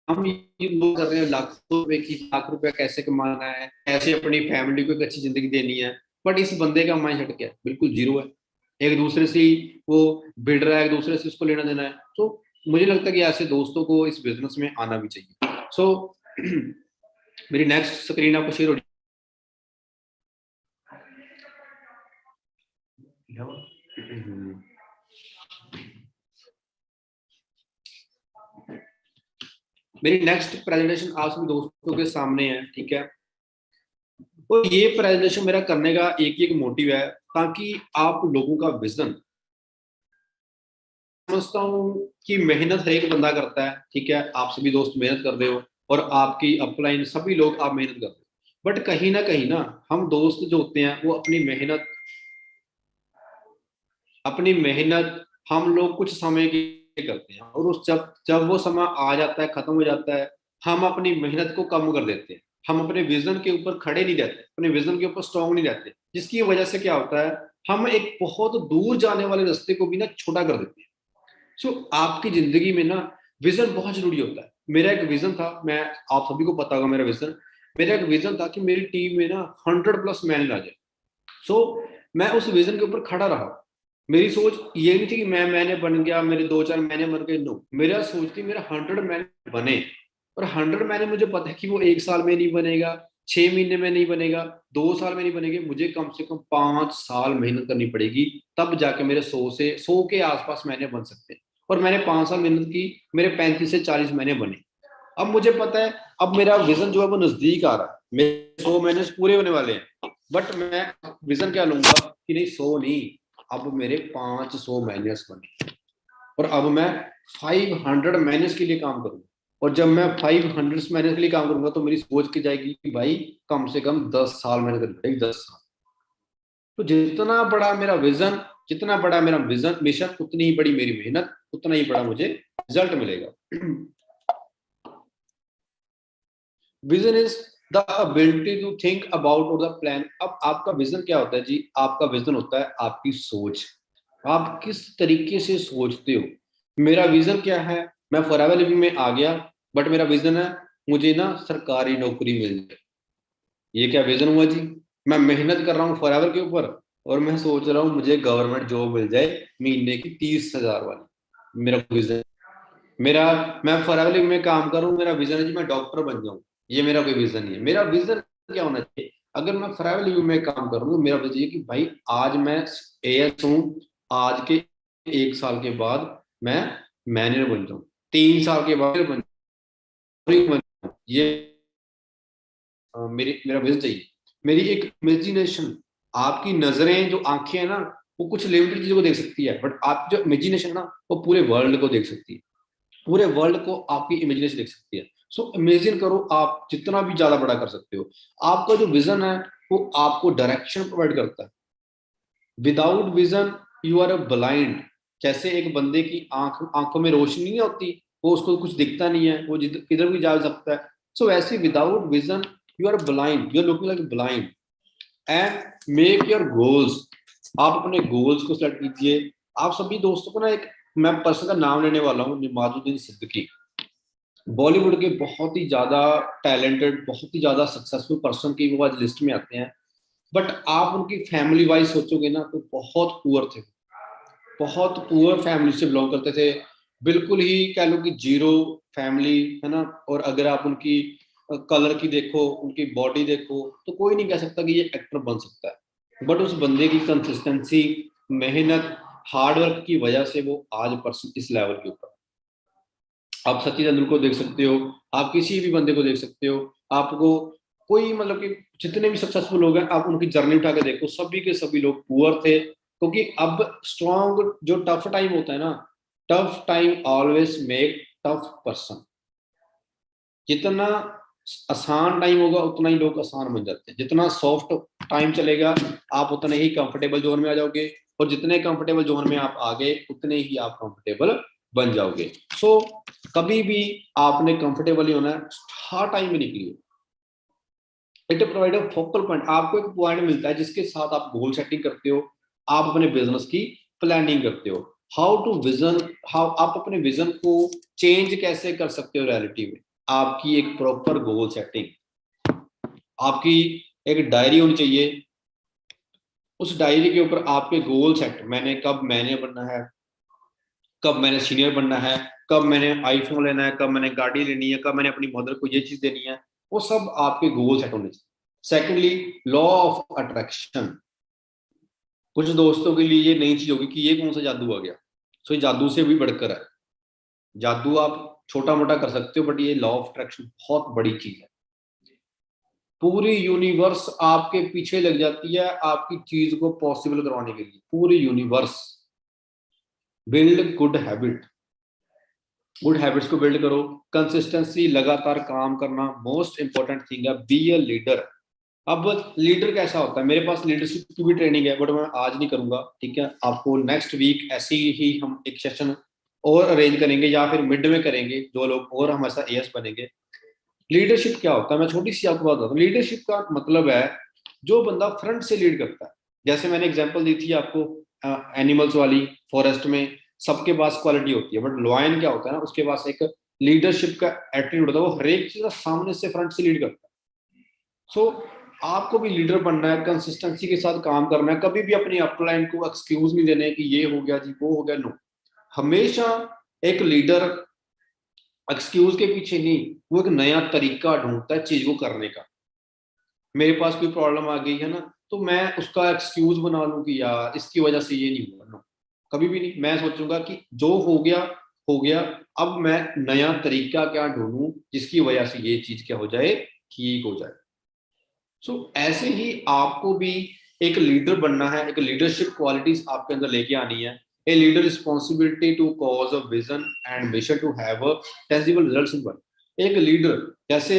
हम ये लोग कर रहे हैं लाखों रुपए की, लाख रुपया कैसे कमाना है, कैसे अपनी फैमिली को एक अच्छी जिंदगी देनी है, बट इस बंदे का माइंड सेट क्या है, बिल्कुल जीरो है। एक दूसरे से ही वो भिड़ रहा है, एक दूसरे से उसको लेना देना है। तो मुझे लगता है कि ऐसे दोस्तों को इस बिजनेस में आना भी चाहिए। सो मेरी नेक्स्ट स्क्रीन आपको शेयर हो रही। मेरी नेक्स्ट प्रेजेंटेशन आप सभी दोस्तों के सामने है, ठीक है। और ये प्रेजेंटेशन मेरा करने का एक मोटिव है, ताकि आप लोगों का विजन, समझता हूँ कि मेहनत हर एक बंदा करता है, ठीक है, आप सभी दोस्त मेहनत कर रहे हो और आपकी अपलाइन सभी लोग आप मेहनत कर रहे हो, बट कहीं ना हम दोस्त जो होते हैं वो अपनी मेहनत हम लोग कुछ समय के लिए करते हैं, और उस जब जब वो समय आ जाता है, खत्म हो जाता है, हम अपनी मेहनत को कम कर देते हैं। हम अपने विजन के ऊपर खड़े नहीं रहते, अपने विजन के ऊपर स्ट्रांग नहीं रहते, जिसकी वजह से क्या होता है, हम एक बहुत दूर जाने वाले रास्ते को भी ना छोटा कर देते हैं। सो आपकी जिंदगी में ना विजन बहुत जरूरी होता है। मेरा एक विजन था, मैं, आप सभी को पता होगा मेरा एक विजन था कि मेरी टीम में ना 100+ मैन आ जाए। सो मैं उस विजन के ऊपर खड़ा रहा। मेरी सोच ये नहीं थी कि मैं मैंने बन गया, मेरे 2-4 महीने बन गए, नो, मेरा सोच थी मेरा 100 मैंने बने। और 100 मैंने मुझे पता है कि वो 1 साल में नहीं बनेगा, 6 महीने में नहीं बनेगा, 2 साल में नहीं बनेगा, मुझे कम से कम 5 साल मेहनत करनी पड़ेगी, तब जाके मेरे 100 के आसपास मैंने बन सकते हैं। और मैंने 5 साल मेहनत की, मेरे 35 से 40 महीने बने। अब मुझे पता है, अब मेरा विजन जो है वो नजदीक आ रहा है, मेरे 100 महीने पूरे होने वाले हैं, बट मैं विजन क्या लूंगा कि नहीं, 100 नहीं, अब मेरे 500 बने, और अब मैं 500 के लिए काम करूंगा। और जब मैं 500 के लिए काम करूंगा तो मेरी सोच की जाएगी कि भाई कम से कम 10 साल मैंने करनी पड़ेगी, 10 साल। तो जितना बड़ा मेरा विजन मिशन, उतनी ही बड़ी मेरी मेहनत, उतना ही बड़ा मुझे रिजल्ट मिलेगा। Vision is the ability to think about और द प्लान। अब आपका विजन क्या होता है जी, आपका विजन होता है आपकी सोच, आप किस तरीके से सोचते हो। मेरा विजन क्या है, मैं फॉरएवर लिविंग में आ गया, बट मेरा विजन है मुझे ना सरकारी नौकरी मिल जाए। ये क्या विजन हुआ जी, मैं मेहनत कर रहा हूँ फॉरएवर के ऊपर, और मैं सोच रहा हूँ मुझे गवर्नमेंट जॉब मिल जाए महीने की 30,000 वाली। मेरा विजन, मेरा, मैं फॉरएवर में काम करूं, मेरा विजन है कि मैं डॉक्टर बन जाऊं, ये मेरा कोई विजन नहीं है। मेरा विजन क्या होना चाहिए, अगर मैं फॉरएवर में काम करूंगा, मेरा विजन ये कि भाई आज मैं एएस हूं, आज के 1 साल के बाद मैं मैनेजर बन जाऊं, 3 साल के बाद बन जाऊं। ये मेरा विजन चाहिए। मेरी एक इमेजिनेशन, आपकी नजरें जो आंखें हैं ना, वो कुछ लिमिटेड चीजों को देख सकती है, बट आप जो इमेजिनेशन ना, वो पूरे वर्ल्ड को देख सकती है, पूरे वर्ल्ड को आपकी इमेजिनेशन देख सकती है। सो इमेजिन करो, आप जितना भी ज्यादा बड़ा कर सकते हो। आपका जो विजन है वो आपको डायरेक्शन प्रोवाइड करता है। Without vision you are a blind. जैसे एक बंदे की आंखों में रोशनी नहीं होती, वो उसको कुछ दिखता नहीं है, वो किधर भी जा सकता है। सो वैसे without vision you are blind, you are looking like blind. And make your goals. आप अपने गोल्स को सेलेक्ट कीजिए। आप सभी दोस्तों को ना, एक मैं पर्सन का नाम लेने वाला हूँ, नवाजुद्दीन सिद्दीकी। बॉलीवुड के बहुत ही ज्यादा टैलेंटेड, बहुत ही ज्यादा सक्सेसफुल पर्सन की वो आज लिस्ट में आते हैं, बट आप उनकी फैमिली वाइज सोचोगे ना तो बहुत पुअर थे, बहुत पुअर फैमिली से बिलोंग करते थे, बिल्कुल ही कह लो कि जीरो फैमिली, है ना। और अगर आप उनकी कलर की देखो, उनकी बॉडी देखो, तो कोई नहीं कह सकता कि ये एक्टर बन सकता है, बट उस बंदे की कंसिस्टेंसी, मेहनत, हार्डवर्क की वजह से वो आज पर्सन इस लेवल के ऊपर। आप सचिन तेंदुलकर को देख सकते हो, आप किसी भी बंदे को देख सकते हो, आपको कोई मतलब कि जितने भी सक्सेसफुल लोग हैं, आप उनकी जर्नी उठा के देखो, सभी के सभी लोग पुअर थे। क्योंकि अब स्ट्रॉन्ग जो टफ टाइम होता है ना, tough time always make tough person. जितना आसान टाइम होगा उतना ही लोग आसान बन जाते हैं, जितना सॉफ्ट टाइम चलेगा आप उतने ही कंफर्टेबल जोन में आ जाओगे, और जितने कंफर्टेबल जोन में आप आ गए उतने ही आप कंफर्टेबल बन जाओगे। सो कभी भी आपने कंफर्टेबल ही होना है, हर टाइम में निकलिए। It provide a focal point, आपको एक पॉइंट मिलता है जिसके साथ आप गोल सेटिंग करते हो, आप अपने बिजनेस की प्लानिंग करते हो। हाउ टू विजन, हाउ आप अपने विजन को चेंज कैसे कर सकते हो रियलिटी में। आपकी एक प्रॉपर गोल सेटिंग, आपकी एक डायरी होनी चाहिए। उस डायरी के ऊपर आपके गोल सेट, मैंने कब मैंने बनना है, कब मैंने सीनियर बनना है, कब मैंने आईफोन लेना है, कब मैंने गाड़ी लेनी है, कब मैंने अपनी मदर को ये चीज देनी है, वो सब आपके गोल सेट होने चाहिए। Secondly, law of attraction. कुछ दोस्तों के लिए ये नई चीज होगी कि ये कौन सा जादू आ गया। सो ये जादू से भी बढ़कर है। जादू आप छोटा मोटा कर सकते हो, बट ये लॉ ऑफ अट्रैक्शन बहुत बड़ी चीज है। पूरी यूनिवर्स आपके पीछे लग जाती है आपकी चीज को पॉसिबल करवाने के लिए। पूरी universe. Build good habit, good habits को बिल्ड करो। कंसिस्टेंसी, लगातार काम करना मोस्ट इंपॉर्टेंट थिंग है। Be a leader. अब लीडर कैसा होता है, मेरे पास लीडरशिप की भी ट्रेनिंग है, बट मैं आज नहीं करूंगा, ठीक है। आपको नेक्स्ट वीक ऐसी ही हम एक सेशन और अरेंज करेंगे, या फिर मिड में करेंगे, जो लोग और हम ऐसा एएस बनेंगे। लीडरशिप क्या होता है, मैं छोटी सी आपको बात बताता हूँ। लीडरशिप का मतलब है जो बंदा फ्रंट से लीड करता है। जैसे मैंने एग्जांपल दी थी आपको एनिमल्स वाली, फॉरेस्ट में सबके पास क्वालिटी होती है, बट लॉयन क्या होता है ना, उसके पास एक लीडरशिप का एटीट्यूड होता है, वो हर एक चीज सामने से फ्रंट से लीड करता है। सो आपको भी लीडर बनना है, कंसिस्टेंसी के साथ काम करना है, कभी भी अपनी अपलाइन को एक्सक्यूज नहीं देने कि ये हो गया जी, वो हो गया। नो, हमेशा एक लीडर एक्सक्यूज के पीछे नहीं, वो एक नया तरीका ढूंढता है चीज को करने का। मेरे पास कोई प्रॉब्लम आ गई है ना, तो मैं उसका एक्सक्यूज बना लूं कि यार इसकी वजह से ये नहीं हुआ। नो, कभी भी नहीं। मैं सोचूंगा कि जो हो गया हो गया, अब मैं नया तरीका क्या ढूंढूं जिसकी वजह से ये चीज क्या हो जाए, ठीक हो जाए। ऐसे ही आपको भी एक लीडर बनना है, एक लीडरशिप क्वालिटीज आपके अंदर लेके आनी है। A leader responsibility to cause a vision and mission to have a tangible results in work. एक लीडर, जैसे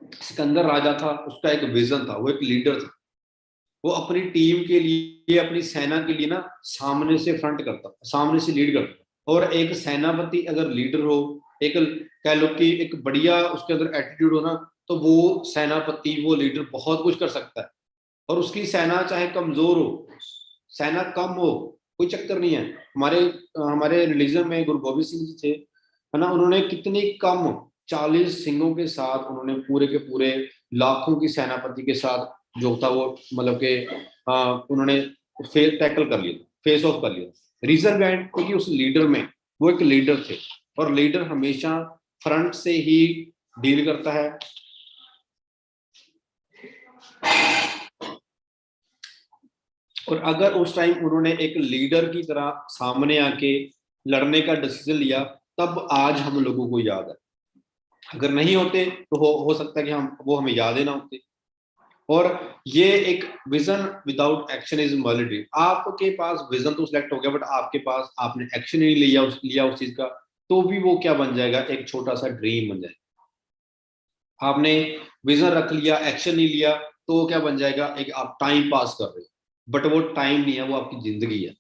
सिकंदर राजा था, उसका एक विजन था, वो एक लीडर था। वो अपनी टीम के लिए, अपनी सेना के लिए ना सामने से फ्रंट करता, सामने से लीड करता। और एक सेनापति अगर लीडर हो, एक कह लो कि एक बढ़िया उसके अंदर एटीट्यूड हो ना, तो वो सेनापति, वो लीडर बहुत कुछ कर सकता है। और उसकी सेना चाहे कमजोर हो, सेना कम हो, कोई चक्कर नहीं है। हमारे हमारे रिलीजन में गुरु गोबिंद सिंह जी थे, है ना, उन्होंने कितनी कम 40 सिंहों के साथ उन्होंने पूरे के पूरे लाखों की सेनापति के साथ जो था वो मतलब के उन्होंने फेस टैकल कर लिया, फेस ऑफ कर लिया। रीजन बिहाइंड, क्योंकि उस लीडर में, वो एक लीडर थे। और लीडर हमेशा फ्रंट से ही डील करता है। और अगर उस टाइम उन्होंने एक लीडर की तरह सामने आके लड़ने का डिसीजन लिया, तब आज हम लोगों को याद है। अगर नहीं होते तो हो सकता है कि हम वो हमें याद ही ना होते। और ये एक vision without action is invalid. आपके पास विजन तो सिलेक्ट हो गया, बट आपके पास आपने एक्शन ही लिया उस चीज का, तो भी वो क्या बन जाएगा, एक छोटा सा ड्रीम बन जाएगा। आपने विजन रख लिया, एक्शन नहीं लिया, तो वो क्या बन जाएगा, एक आप टाइम पास कर रहे हो, बट वो टाइम नहीं है, वो आपकी जिंदगी है।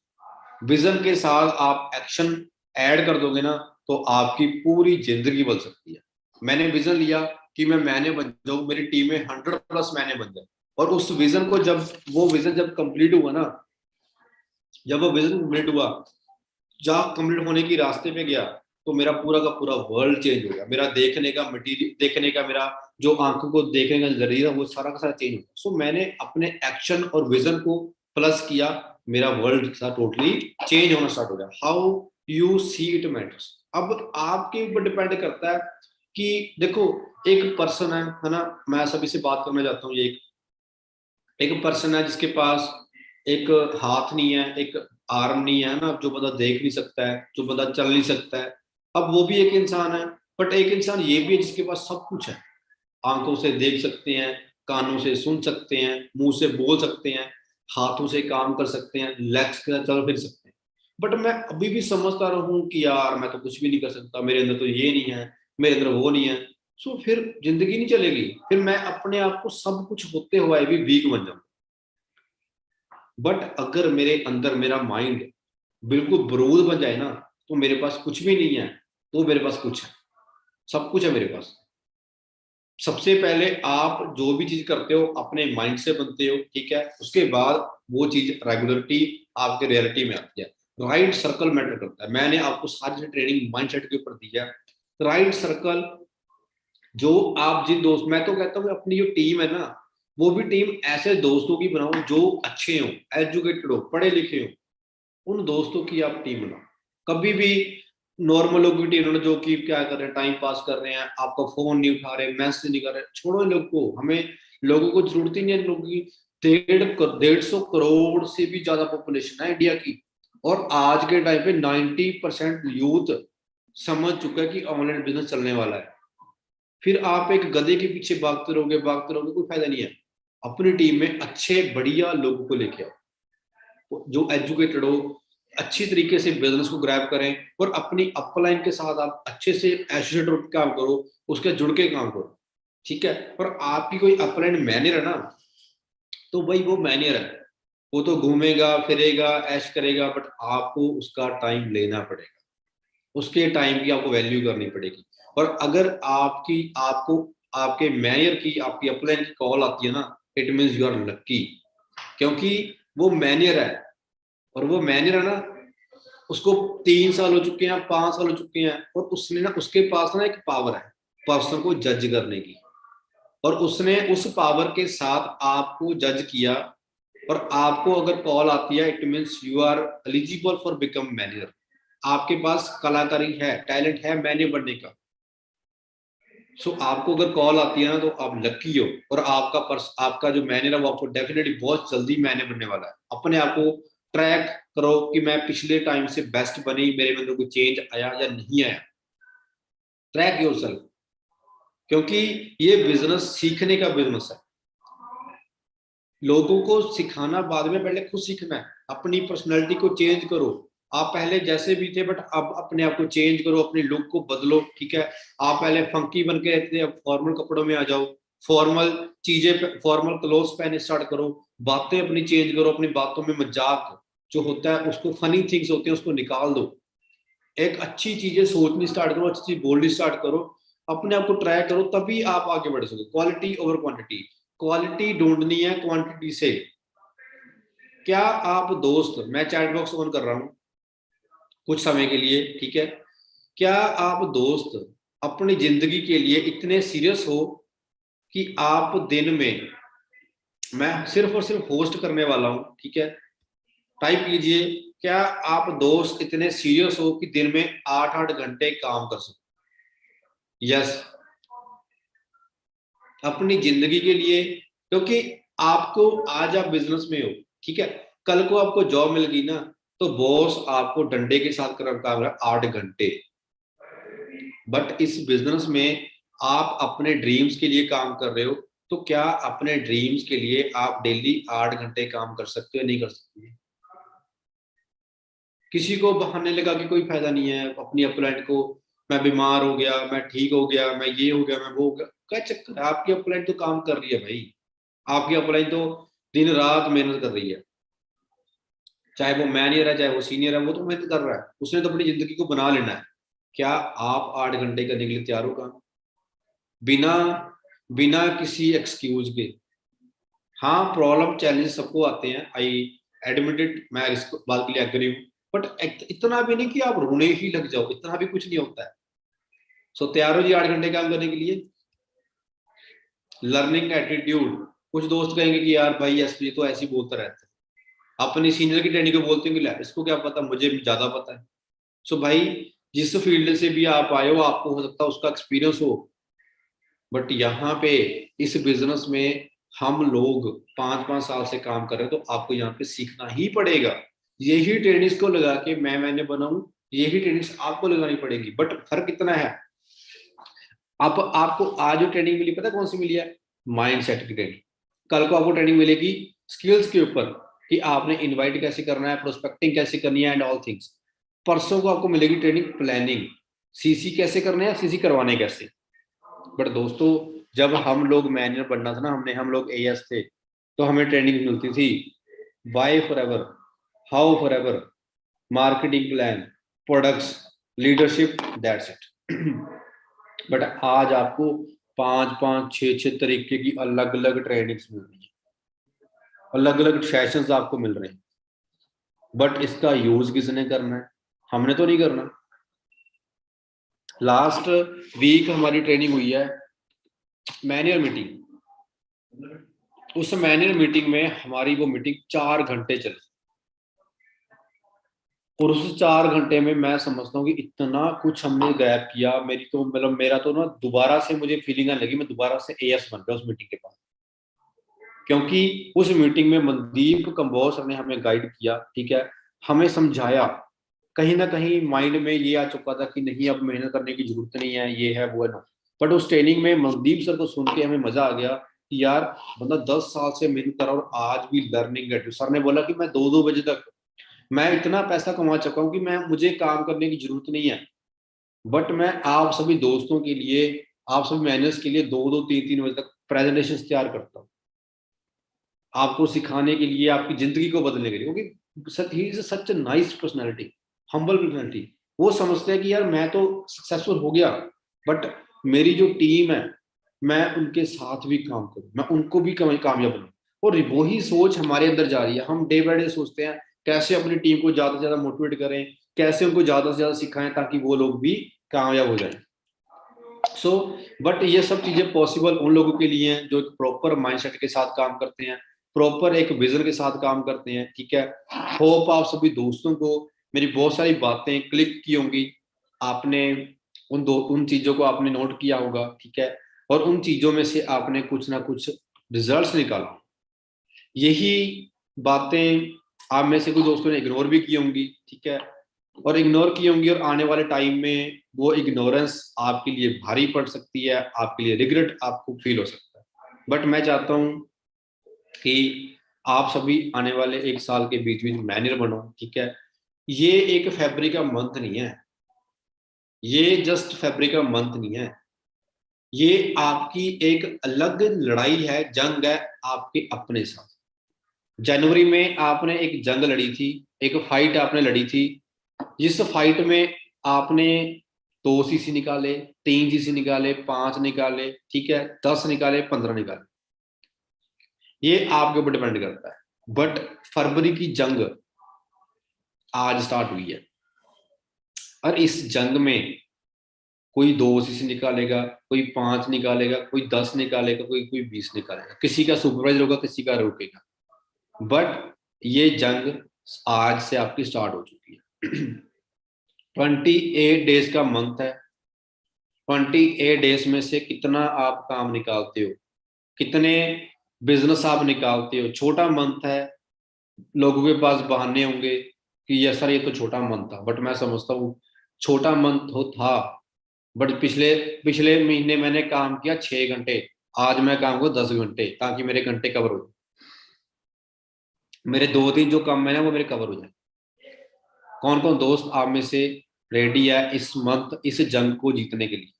विजन के साथ आप एक्शन ऐड कर दोगे ना, तो आपकी पूरी जिंदगी बन सकती है। मैंने विजन लिया कि मैं मैने बन जाऊं, मेरी टीम में 100+ मैने बन जाए, और उस विजन को जब वो विजन जब कंप्लीट हुआ ना, जब वो विजन कंप्लीट हुआ, जब कंप्लीट होने की रास्ते पे गया, तो मेरा पूरा का पूरा वर्ल्ड चेंज हो गया। मेरा देखने का मटीरियल, देखने का मेरा जो आंखों को देखने का जरिया, वो सारा का सारा चेंज हो गया। सो मैंने अपने एक्शन और विजन को प्लस किया, मेरा वर्ल्ड सा टोटली चेंज होना स्टार्ट हो गया। How you see it matters. अब आपके ऊपर डिपेंड करता है कि देखो, एक पर्सन है ना, मैं सभी से बात करना चाहता हूँ। ये एक पर्सन है जिसके पास एक हाथ नहीं है, एक आर्म नहीं है ना, जो बंदा देख नहीं सकता है, जो बंदा चल नहीं सकता है। अब वो भी एक इंसान है, बट एक इंसान ये भी है जिसके पास सब कुछ है। आंखों से देख सकते हैं, कानों से सुन सकते हैं, मुंह से बोल सकते हैं, हाथों से काम कर सकते हैं, लेग्स के साथ चल फिर सकते हैं। बट मैं अभी भी समझता रहूं कि यार मैं तो कुछ भी नहीं कर सकता, मेरे अंदर तो ये नहीं है, मेरे अंदर वो नहीं है। फिर जिंदगी नहीं चलेगी। फिर मैं अपने आप को सब कुछ होते हुए भी वीक बन जाऊंगा। बट अगर मेरे अंदर मेरा माइंड बिल्कुल बरूद बन जाए ना, तो मेरे पास कुछ भी नहीं है, तो मेरे पास कुछ है, सब कुछ है मेरे पास। सबसे पहले आप जो भी चीज करते हो अपने माइंड से बनते हो, ठीक है। उसके बाद वो चीज रेगुलरिटी आपके रियलिटी में आती है। राइट सर्कल मैटर करता है। मैंने आपको सारी ट्रेनिंग माइंडसेट के ऊपर दी है। राइट सर्कल जो आप जिन दोस्त, मैं तो कहता हूँ अपनी जो टीम है ना, वो भी टीम ऐसे दोस्तों की बनाओ जो अच्छे हो, एजुकेटेड हो, पढ़े लिखे हो, उन दोस्तों की आप टीम बनाओ। कभी भी नॉर्मल लोगों की टीम बनाओ जो कि क्या कर रहे हैं, टाइम पास कर रहे हैं, आपका फोन नहीं उठा रहे, मैसेज नहीं कर रहे, छोड़ो इन लोग को। हमें लोगों को जरूरत ही नहीं है इन लोगों की। 150 करोड़ से भी ज्यादा पॉपुलेशन है इंडिया की, और आज के टाइम पे 90% यूथ समझ चुका है कि ऑनलाइन बिजनेस चलने वाला है। फिर आप एक गधे के पीछे भागते रहोगे, कोई फायदा नहीं है। अपनी टीम में अच्छे बढ़िया लोगों को लेके आओ जो एजुकेटेड हो, अच्छी तरीके से बिजनेस को ग्रैब करें, और अपनी अपलाइन के साथ आप अच्छे से एसोसिएट होकर काम करो, उसके जुड़ के काम करो, ठीक है। और आपकी कोई अपलाइन मैनेजर है ना, तो भाई वो मैनेजर है, वो तो घूमेगा फिरेगा ऐश करेगा, बट आपको उसका टाइम लेना पड़ेगा, उसके टाइम की आपको वैल्यू करनी पड़ेगी। और अगर आपकी आपको आपके मैनेजर की आपकी अपलाइन की कॉल आती है ना, इट मीन्स यू आर लक्की, क्योंकि वो मैनेजर है, और वो मैनेजर है ना, उसको 3 साल हो चुके हैं, 5 साल हो चुके हैं, और उसने ना, उसके पास ना एक पावर है पर्सन को जज करने की, और उसने उस पावर के साथ आपको जज किया, और आपको अगर कॉल आती है, it means you are eligible for become manager. आपके पास कलाकारी है, टैलेंट है मैनेजर बनने का। सो आपको अगर कॉल आती है ना, तो आप लकी हो, और आपका जो मैनेजर है वो आपको डेफिनेटली बहुत जल्दी मैनेजर बनने वाला है। अपने आप को ट्रैक करो कि मैं पिछले टाइम से बेस्ट बनी, मेरे अंदर कोई चेंज आया या नहीं आया। ट्रैक योरसेल्फ, क्योंकि ये बिजनेस सीखने का बिजनेस है। लोगों को सिखाना बाद में, पहले खुद सीखना है। अपनी पर्सनैलिटी को चेंज करो। आप पहले जैसे भी थे, बट अब अपने आप को चेंज करो, अपनी लुक को बदलो, ठीक है। आप पहले फंकी बन के रहते थे, अब फॉर्मल कपड़ों में आ जाओ, फॉर्मल चीजें, फॉर्मल क्लोथ्स पहने स्टार्ट करो, बातें अपनी चेंज करो, अपनी बातों में मजाक जो होता है उसको, फनी थिंग्स होते हैं उसको निकाल दो। एक अच्छी चीजें सोचनी स्टार्ट करो, अच्छी चीज बोलनी स्टार्ट करो, अपने आप को ट्राई करो, तभी आप आगे बढ़ सकोगे। क्वालिटी ओवर क्वांटिटी, क्वालिटी ढूंढनी है क्वांटिटी से। क्या आप दोस्त, मैं चैट बॉक्स ऑन कर रहा हूं कुछ समय के लिए, ठीक है। क्या आप दोस्त अपनी जिंदगी के लिए इतने सीरियस हो कि आप दिन में, मैं सिर्फ और सिर्फ होस्ट करने वाला हूं, ठीक है, टाइप कीजिए, क्या आप दोस्त इतने सीरियस हो कि दिन में 8-8 घंटे काम कर सको? यस, अपनी जिंदगी के लिए। क्योंकि आपको, आज आप बिजनेस में हो, ठीक है, कल को आपको जॉब मिल गई ना, तो बॉस आपको डंडे के साथ कर काम रहा है 8 घंटे। बट इस बिजनेस में आप अपने ड्रीम्स के लिए काम कर रहे हो, तो क्या अपने ड्रीम्स के लिए आप डेली 8 घंटे काम कर सकते हो? नहीं कर सकते। किसी को बहाने लगा के कोई फायदा नहीं है। अपनी अपलाइन को, मैं बीमार हो गया, मैं ठीक हो गया, मैं ये हो गया, मैं वो हो गया, क्या चक्कर है? आपकी अपलाइन तो काम कर रही है भाई, आपकी अपलाइन तो दिन रात मेहनत कर रही है। चाहे वो मैनेजर है, चाहे वो सीनियर है, वो तो मेहनत कर रहा है, उसने तो अपनी जिंदगी को बना लेना है। क्या आप 8 घंटे करने के लिए तैयार हो काम, बिना बिना किसी एक्सक्यूज के? हाँ, प्रॉब्लम चैलेंज सबको आते हैं, आई एडमिट इट, मैं इस बात के लिए एग्री हूँ। बट इतना भी नहीं कि आप रोने ही लग जाओ, इतना भी कुछ नहीं होता है। सो तैयार हो जी 8 घंटे काम करने के लिए? लर्निंग एटीट्यूड, कुछ दोस्त कहेंगे कि यार भाई एसपी तो ऐसे ही बोलता रहता है, अपनी सीनियर की ट्रेनिंग को बोलते हैं कि इसको क्या पता, मुझे ज्यादा पता है। सो भाई, जिस फील्ड से भी आप आए हो, आपको हो सकता है उसका एक्सपीरियंस हो, बट यहाँ पे इस बिजनेस में हम लोग 5-5 साल से काम कर रहे हैं, तो आपको यहाँ पे सीखना ही पड़ेगा। यही ट्रेनिंग्स को लगा के मैंने बनाऊं, यही ट्रेनिंग्स आपको लगानी पड़ेगी। बट फर्क इतना है, अब आपको आज जो ट्रेनिंग मिली, पता है कौन सी मिली है? माइंड सेट की ट्रेनिंग। कल को आपको ट्रेनिंग मिलेगी स्किल्स के ऊपर, कि आपने इनवाइट कैसे करना है, प्रोस्पेक्टिंग कैसे करनी है, एंड ऑल थिंग्स। परसों को आपको मिलेगी ट्रेनिंग प्लानिंग, सीसी कैसे करने हैं, सीसी करवाने कैसे। बट दोस्तों, जब हम लोग मैनेजर बनना था ना, हम लोग एएस थे, तो हमें ट्रेनिंग मिलती थी why for ever, how for ever, marketing plan, products, leadership, that's it. But आज आपको 5-5, 6-6 तरीके की अलग अलग ट्रेनिंग्स मिल रही है, अलग अलग सेशंस आपको मिल रहे हैं। बट इसका यूज किसने करना है? हमने तो नहीं करना। लास्ट वीक हमारी ट्रेनिंग हुई है, मैन्युअल मीटिंग, उस मैन्युअल मीटिंग में हमारी वो मीटिंग 4 घंटे चली, और उस 4 घंटे में मैं समझता हूँ कि इतना कुछ हमने गैप किया। मेरी तो मतलब मेरा तो ना दोबारा से मुझे फीलिंग आने लगी, मैं दोबारा से एएस बन गया उस मीटिंग के बाद, क्योंकि उस मीटिंग में मनदीप कंबोज ने हमें गाइड किया, ठीक है, हमें समझाया। कहीं ना कहीं माइंड में ये आ चुका था कि नहीं अब मेहनत करने की जरूरत नहीं है, ये है वो है ना, बट उस ट्रेनिंग में मनदीप सर को सुन के हमें मजा आ गया कि यार बंदा 10 साल से मेहनत कर रहा और आज भी लर्निंग है। सर ने बोला कि मैं 2-2 बजे तक मैं इतना पैसा कमा चुका हूँ कि मैं मुझे काम करने की जरूरत नहीं है, बट मैं आप सभी दोस्तों के लिए, आप सभी मैनेजर्स के लिए 2-2 3-3 बजे तक प्रेजेंटेशन तैयार करता हूँ, आपको सिखाने के लिए, आपकी जिंदगी को बदलने के लिए, क्योंकि he is such nice personality, humble personality. वो समझते हैं कि यार मैं तो सक्सेसफुल हो गया, बट मेरी जो टीम है मैं उनके साथ भी काम करूं, मैं उनको भी कामयाब बनाऊं। और वही सोच हमारे अंदर जा रही है, हम डे बाय डे सोचते हैं कैसे अपनी टीम को ज्यादा से ज्यादा मोटिवेट करें, कैसे उनको ज्यादा से ज्यादा सिखाएं ताकि वो लोग भी कामयाब हो जाए। सो बट ये सब चीजें पॉसिबल उन लोगों के लिए हैं जो एक प्रॉपर माइंडसेट के साथ काम करते हैं, प्रॉपर एक विजन के साथ काम करते हैं, ठीक है। होप आप सभी दोस्तों को मेरी बहुत सारी बातें क्लिक की होंगी, आपने उन चीजों को आपने नोट किया होगा, ठीक है, और उन चीजों में से आपने कुछ ना कुछ रिजल्ट्स निकाला। यही बातें आप में से कुछ दोस्तों ने इग्नोर भी की होंगी, ठीक है, और इग्नोर की होंगी, और आने वाले टाइम में वो इग्नोरेंस आपके लिए भारी पड़ सकती है, आपके लिए रिग्रेट आपको फील हो सकता है। बट मैं चाहता हूँ कि आप सभी आने वाले 1 साल के बीच बीच मैनेजर बनो, ठीक है। ये एक फैब्रिक का मंथ नहीं है, ये जस्ट फैब्रिक का मंथ नहीं है, ये आपकी एक अलग लड़ाई है, जंग है आपके अपने साथ। जनवरी में आपने एक जंग लड़ी थी, एक फाइट आपने लड़ी थी, जिस फाइट में आपने 2 सीसी निकाले, 3 सीसी निकाले, 5 निकाले, ठीक है, 10 निकाले, 15 निकाले, ये आपके ऊपर डिपेंड करता है। बट फरवरी की जंग आज स्टार्ट हुई है, और इस जंग में कोई 2 सीसी निकालेगा, कोई 5 निकालेगा, कोई 10 निकालेगा, कोई कोई 20 निकालेगा, किसी का सुपरवाइजर होगा, किसी का रोकेगा। बट ये जंग आज से आपकी स्टार्ट हो चुकी है। 28 डेज का मंथ है, 28 डेज में से कितना आप काम निकालते हो, कितने बिजनेस आप निकालते हो। छोटा मंथ है, लोगों के पास बहाने होंगे कि ये सर ये तो छोटा मंथ था, बट मैं समझता हूँ छोटा मंथ हो था, बट पिछले पिछले महीने मैंने काम किया 6 घंटे, आज मैं काम करूँ 10 घंटे ताकि मेरे घंटे कवर हो जाए, मेरे 2 दिन जो कम है ना वो मेरे कवर हो जाए। कौन कौन दोस्त आप में से रेडी है इस मंथ इस जंग को जीतने के लिए?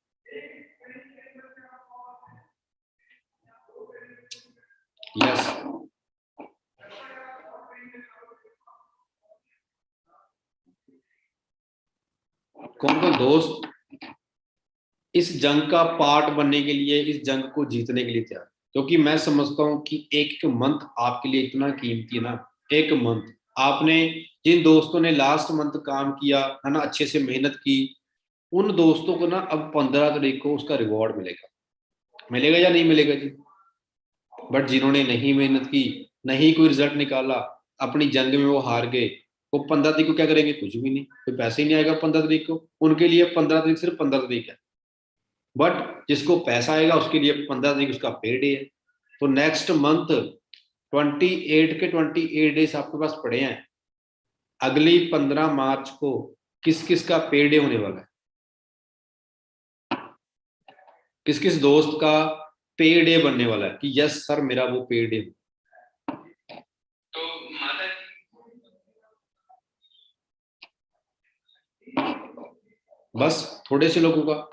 यस, कौन कौन दोस्त इस जंग का पार्ट बनने के लिए, इस जंग को जीतने के लिए तैयार? क्योंकि मैं समझता हूँ कि एक मंथ आपके लिए इतना कीमती है ना, एक मंथ। आपने जिन दोस्तों ने लास्ट मंथ काम किया है ना, अच्छे से मेहनत की, उन दोस्तों को ना अब 15 तारीख को उसका रिवॉर्ड मिलेगा, मिलेगा या नहीं मिलेगा जी? बट जिन्होंने नहीं मेहनत की, नहीं कोई रिजल्ट निकाला, अपनी जंग में वो हार गए, वो 15 तारीख को क्या करेंगे? कुछ भी नहीं, कोई पैसे ही नहीं आएगा 15 तारीख को। उनके लिए 15 तारीख सिर्फ 15 तारीख है, बट जिसको पैसा आएगा उसके लिए 15 तारीख उसका पे डे है। तो नेक्स्ट मंथ 28 आपके पास पड़े हैं। अगली 15 मार्च को किस किस का पे डे होने वाला है? किस किस दोस्त का पे डे बनने वाला है कि यस सर मेरा वो पे डे? तो माता बस थोड़े से लोगों का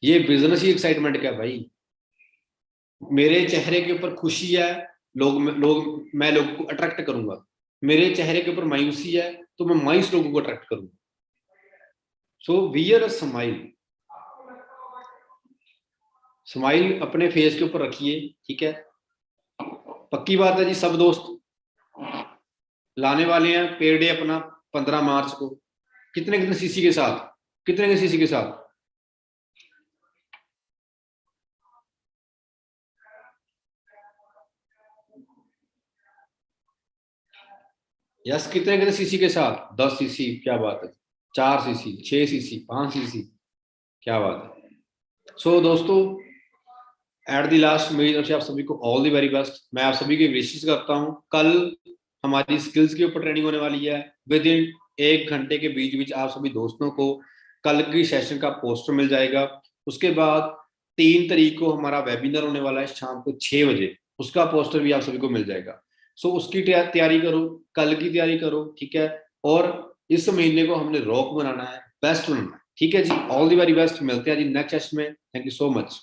ये बिजनेस ही एक्साइटमेंट क्या भाई? मेरे चेहरे के ऊपर खुशी है, मैं लोगों को अट्रैक्ट करूंगा। मेरे चेहरे के ऊपर मायूसी है तो मैं मायूस लोगों को अट्रैक्ट करूंगा। सो वियर अ स्माइल, स्माइल अपने फेस के ऊपर रखिए, ठीक है। पक्की बात है जी, सब दोस्त लाने वाले हैं पे डे अपना 15 मार्च को। कितने कितने सीसी के साथ, कितने सीसी के साथ? यस, कितने कितने सीसी के साथ? 10 सीसी, क्या बात है। 4 सीसी, 6 सीसी, 5 सीसी, क्या बात है। सो दोस्तों, एट द लास्ट मेरी तरफ से आप सभी को ऑल द वेरी बेस्ट। मैं आप सभी की विशेष करता हूँ। कल हमारी स्किल्स के ऊपर ट्रेनिंग होने वाली है। विद इन 1 घंटे के बीच बीच आप सभी दोस्तों को कल की सेशन का पोस्टर मिल जाएगा। उसके बाद 3 तारीख को हमारा वेबिनार होने वाला है शाम को 6 बजे, उसका पोस्टर भी आप सभी को मिल जाएगा। सो उसकी तैयारी करो, कल की तैयारी करो, ठीक है। और इस महीने को हमने रॉक बनाना है, बेस्ट बनाना है, ठीक है जी। ऑल द वेरी बेस्ट, मिलते हैं जी नेक्स्ट सेशन में। Thank you so much.